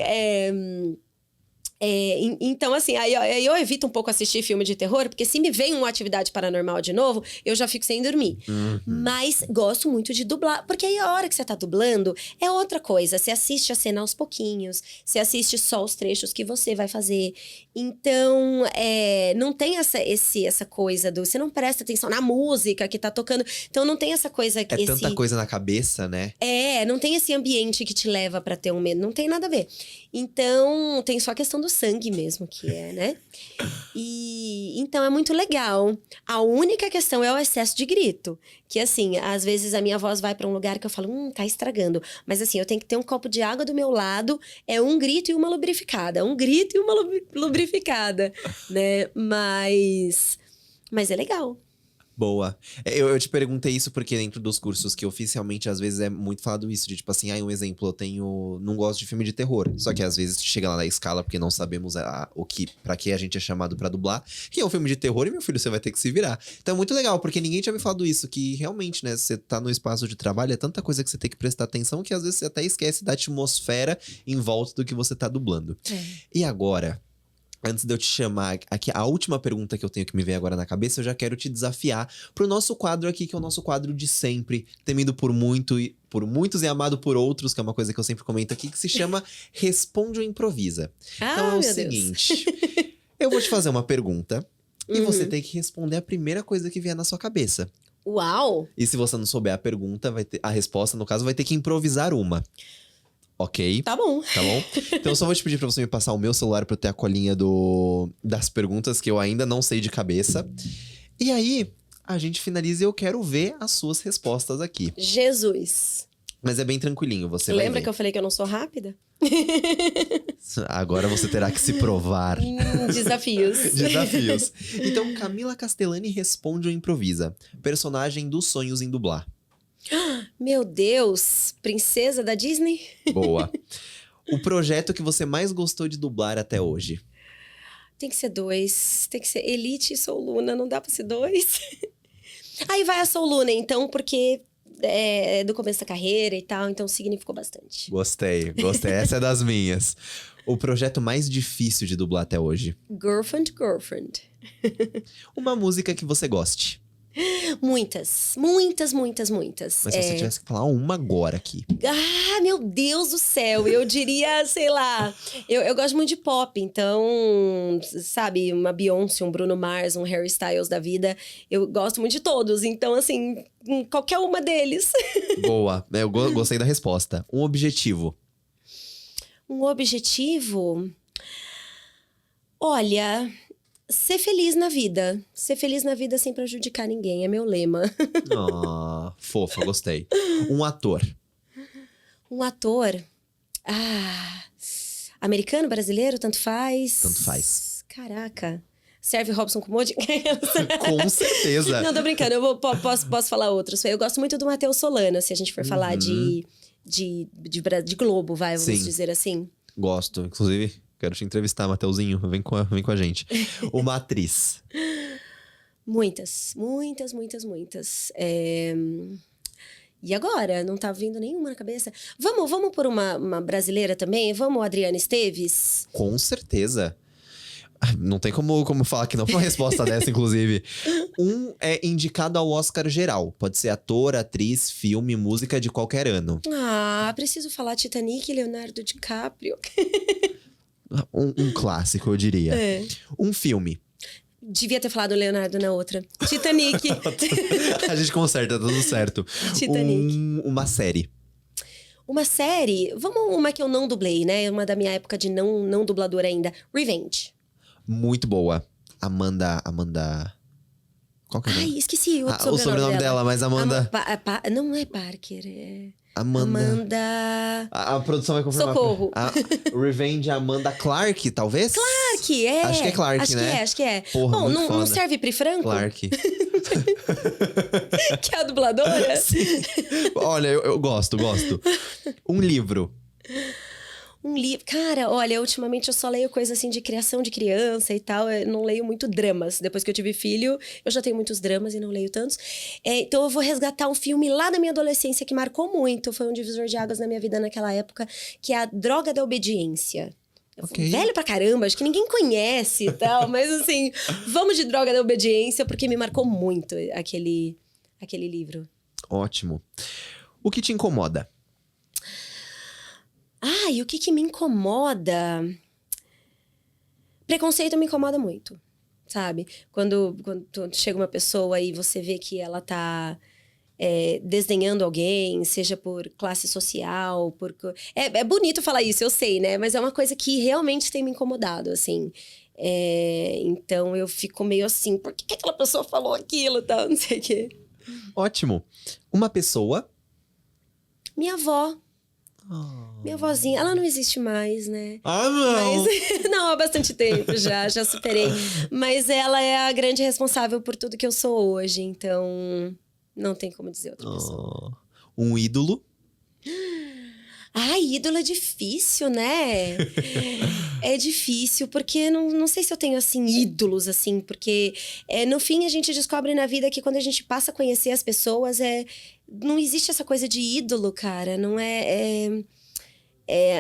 Então, assim, aí eu evito um pouco assistir filme de terror, porque se me vem uma Atividade Paranormal de novo, eu já fico sem dormir. Mas gosto muito de dublar, porque aí a hora que você tá dublando é outra coisa. Você assiste a cena aos pouquinhos, você assiste só os trechos que você vai fazer. Então, não tem essa coisa do... Você não presta atenção na música que tá tocando. Então, não tem essa coisa... tanta coisa na cabeça, né? Não tem esse ambiente que te leva pra ter um medo. Não tem nada a ver. Então, tem só a questão do sangue mesmo, que né? Então, é muito legal. A única questão é o excesso de grito. Que, assim, às vezes a minha voz vai pra um lugar que eu falo, tá estragando. Mas, assim, eu tenho que ter um copo de água do meu lado, um grito e uma lubrificada. Um grito e uma lubrificada, né? Mas é legal. Boa. Eu te perguntei isso porque dentro dos cursos que oficialmente às vezes é muito falado isso, de tipo assim, um exemplo, eu tenho. Não gosto de filme de terror. Só que às vezes chega lá na escala porque não sabemos pra que a gente é chamado pra dublar. E é um filme de terror e, meu filho, você vai ter que se virar. Então é muito legal, porque ninguém tinha me falado isso, que realmente, né, você tá no espaço de trabalho, é tanta coisa que você tem que prestar atenção que às vezes você até esquece da atmosfera em volta do que você tá dublando. E agora. Antes de eu te chamar, aqui a última pergunta que eu tenho que me vem agora na cabeça, eu já quero te desafiar pro nosso quadro aqui, que é o nosso quadro de sempre, temido por muitos e amado por outros, que é uma coisa que eu sempre comento aqui, que se chama Responde ou Improvisa. Então é o seguinte, eu vou te fazer uma pergunta e você tem que responder a primeira coisa que vier na sua cabeça. Uau! E se você não souber a pergunta, a resposta, no caso, vai ter que improvisar uma. Ok? Tá bom. Tá bom? Então eu só vou te pedir pra você me passar o meu celular pra eu ter a colinha das perguntas que eu ainda não sei de cabeça. E aí, a gente finaliza e eu quero ver as suas respostas aqui. Jesus. Mas é bem tranquilinho, você vai Lembra ver. que eu falei que eu não sou rápida? Agora você terá que se provar. Desafios. Desafios. Então, Camila Castellani responde ou improvisa. Personagem dos sonhos em dublar. Meu Deus, princesa da Disney? Boa. O projeto que você mais gostou de dublar até hoje? Tem que ser 2. Tem que ser Elite e Soul Luna, não dá pra ser 2. Aí vai a Soul Luna, então, porque é do começo da carreira e tal, então significou bastante. Gostei. Essa é das minhas. O projeto mais difícil de dublar até hoje? Girlfriend. Uma música que você goste? Muitas. Mas se você tivesse que falar uma agora aqui. Ah, meu Deus do céu. Eu diria, sei lá. Eu gosto muito de pop, então, sabe, uma Beyoncé, um Bruno Mars, um Harry Styles da vida. Eu gosto muito de todos, então, assim, qualquer uma deles. Boa. Eu gostei da resposta. Um objetivo. Um objetivo? Olha, ser feliz na vida. Ser feliz na vida sem prejudicar ninguém, é meu lema. Fofa, gostei. Um ator. Um ator? Americano, brasileiro, tanto faz? Tanto faz. Caraca. Serve Robson Commodi? Com certeza. Não, tô brincando. Posso falar outros. Eu gosto muito do Matheus Solano, se a gente for falar de Globo, vamos dizer assim. Gosto. Inclusive, quero te entrevistar, Mateuzinho. Vem com a gente. Uma atriz. Muitas. E agora? Não tá vindo nenhuma na cabeça? Vamos por uma brasileira também? Vamos, Adriana Esteves? Com certeza. Não tem como falar que não pra uma resposta dessa, inclusive. Um é indicado ao Oscar geral. Pode ser ator, atriz, filme, música de qualquer ano. Preciso falar Titanic e Leonardo DiCaprio. Um clássico, eu diria. Um filme. Devia ter falado Leonardo na outra. Titanic. A gente conserta, tá tudo certo. Titanic. Uma série. Uma série? Vamos uma que eu não dublei, né? Uma da minha época de não dubladora ainda. Revenge. Muito boa. Amanda... Qual que é o nome? Esqueci o sobrenome dela, mas Amanda... Não é Parker, é... Amanda... A produção vai confirmar. Socorro. Revenge Amanda Clarke, talvez? Clarke, é. Acho que é Clarke, né? Acho que é. Porra, bom, não serve Pri Franco? Clarke. Que é a dubladora? Sim. Olha, eu gosto. Um livro. Um livro... Cara, olha, ultimamente eu só leio coisa assim de criação de criança e tal. Eu não leio muito dramas. Depois que eu tive filho, eu já tenho muitos dramas e não leio tantos. Então eu vou resgatar um filme lá da minha adolescência que marcou muito. Foi um divisor de águas na minha vida naquela época, que é A Droga da Obediência. Velho pra caramba, acho que ninguém conhece e tal. Mas assim, vamos de Droga da Obediência, porque me marcou muito aquele livro. Ótimo. O que te incomoda? E o que me incomoda? Preconceito me incomoda muito, sabe? Quando chega uma pessoa e você vê que ela tá desdenhando alguém, seja por classe social, É bonito falar isso, eu sei, né? Mas é uma coisa que realmente tem me incomodado, assim. Então eu fico meio assim, por que aquela pessoa falou aquilo e tal, não sei o quê. Ótimo. Uma pessoa... Minha avó. Minha vozinha, ela não existe mais, né? Ah, não! Mas, não, há bastante tempo já superei. Mas ela é a grande responsável por tudo que eu sou hoje, então não tem como dizer outra pessoa. Um ídolo? Ai, ídolo é difícil, né? É difícil, porque não sei se eu tenho, assim, ídolos, assim, porque no fim a gente descobre na vida que quando a gente passa a conhecer as pessoas, não existe essa coisa de ídolo, cara, não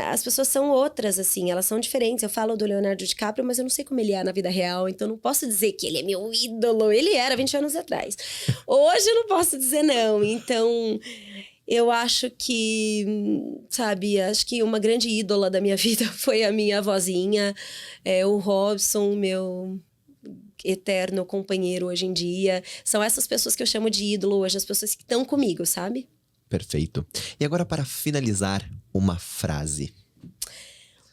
as pessoas são outras, assim, elas são diferentes. Eu falo do Leonardo DiCaprio, mas eu não sei como ele é na vida real, então não posso dizer que ele é meu ídolo. Ele era 20 anos atrás. Hoje eu não posso dizer não, então... Eu acho que, sabe, acho que uma grande ídola da minha vida foi a minha avózinha, o Robson, meu eterno companheiro hoje em dia. São essas pessoas que eu chamo de ídolo hoje, as pessoas que estão comigo, sabe? Perfeito. E agora, para finalizar, uma frase.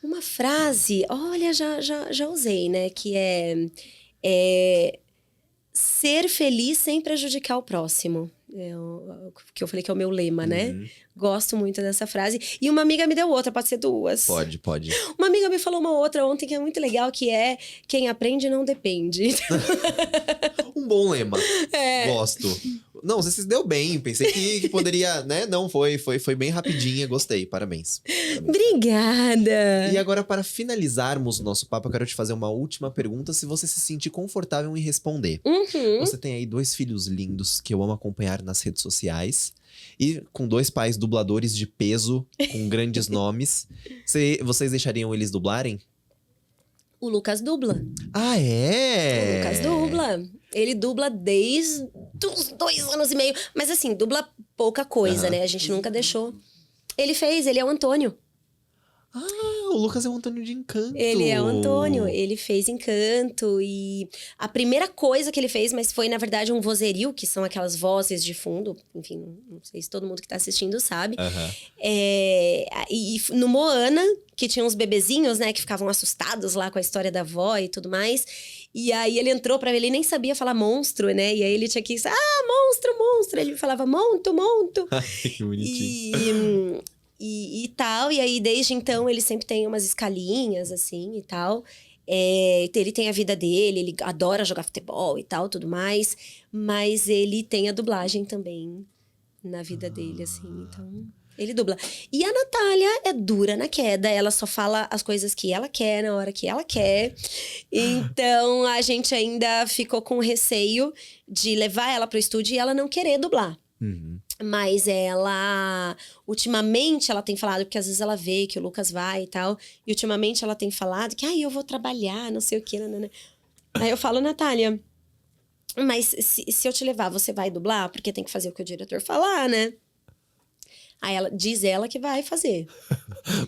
Uma frase, olha, já usei, né? Que é ser feliz sem prejudicar o próximo. Que eu falei que é o meu lema, né? Gosto muito dessa frase. E uma amiga me deu outra, pode ser duas. Pode. Uma amiga me falou uma outra ontem que é muito legal, que é quem aprende não depende. Um bom lema. Gosto. Não, você se deu bem. Pensei que poderia, né? Não, foi bem rapidinha. Gostei. Parabéns. Obrigada! E agora, para finalizarmos o nosso papo, eu quero te fazer uma última pergunta, se você se sentir confortável em responder. Você tem aí 2 filhos lindos que eu amo acompanhar nas redes sociais. E com 2 pais dubladores de peso, com grandes nomes. Vocês deixariam eles dublarem? O Lucas dubla. Ah, é? O Lucas dubla. Ele dubla desde os 2 anos e meio. Mas assim, dubla pouca coisa, né? A gente nunca deixou. Ele é o Antônio. Ah, o Lucas é o Antônio de Encanto. Ele é o Antônio, ele fez Encanto e a primeira coisa que ele fez, mas foi na verdade um vozerio, que são aquelas vozes de fundo, enfim, não sei se todo mundo que tá assistindo sabe. E no Moana, que tinha uns bebezinhos, né, que ficavam assustados lá com a história da avó e tudo mais. E aí ele entrou pra ver, ele nem sabia falar monstro, né? E aí ele tinha que monstro. Ele falava monto. Que bonitinho. E tal, e aí desde então ele sempre tem umas escalinhas, assim, e tal. Ele tem a vida dele, ele adora jogar futebol e tal, tudo mais. Mas ele tem a dublagem também na vida dele, assim, então... Ele dubla. E a Natália é dura na queda, ela só fala as coisas que ela quer, na hora que ela quer. Então, a gente ainda ficou com receio de levar ela pro estúdio e ela não querer dublar. Mas ela, ultimamente, ela tem falado, porque às vezes ela vê que o Lucas vai e tal, e ultimamente ela tem falado que, eu vou trabalhar, não sei o que, nanana. Aí eu falo, Natália, mas se eu te levar, você vai dublar? Porque tem que fazer o que o diretor falar, né? Aí diz ela que vai fazer.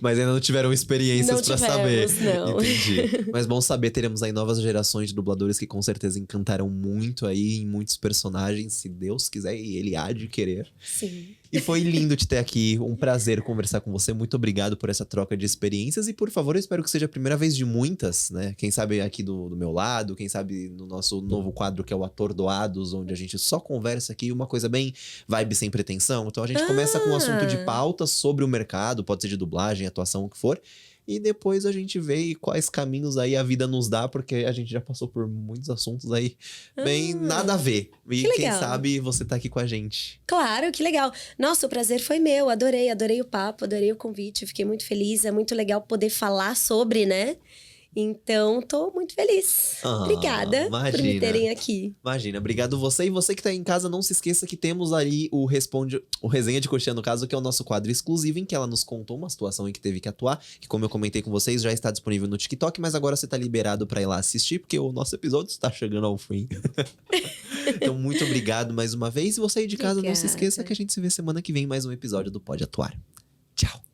Mas ainda não tiveram experiências pra saber. Não. Entendi. Mas bom saber, teremos aí novas gerações de dubladores que com certeza encantarão muito aí em muitos personagens, se Deus quiser, e ele há de querer. Sim. E foi lindo te ter aqui, um prazer conversar com você. Muito obrigado por essa troca de experiências e, por favor, eu espero que seja a primeira vez de muitas, né? Quem sabe aqui do meu lado, quem sabe no nosso novo quadro que é o Atordoados, onde a gente só conversa aqui, uma coisa bem vibe sem pretensão. Então a gente começa com um assunto de pauta sobre o mercado, pode ser de dublagem, atuação, o que for. E depois a gente vê quais caminhos aí a vida nos dá, porque a gente já passou por muitos assuntos aí bem nada a ver. E quem sabe você tá aqui com a gente. Claro, que legal. Nossa, o prazer foi meu, adorei o papo, adorei o convite, fiquei muito feliz, é muito legal poder falar sobre, né? Então, tô muito feliz. Obrigada por me terem aqui. Imagina, obrigado você. E você que tá em casa, não se esqueça que temos ali o Resenha de Coxinha, no caso, que é o nosso quadro exclusivo, em que ela nos contou uma situação em que teve que atuar, que como eu comentei com vocês, já está disponível no TikTok, mas agora você tá liberado pra ir lá assistir, porque o nosso episódio está chegando ao fim. Então, muito obrigado mais uma vez. E você aí de casa, não se esqueça que a gente se vê semana que vem mais um episódio do Pode Atuar. Tchau!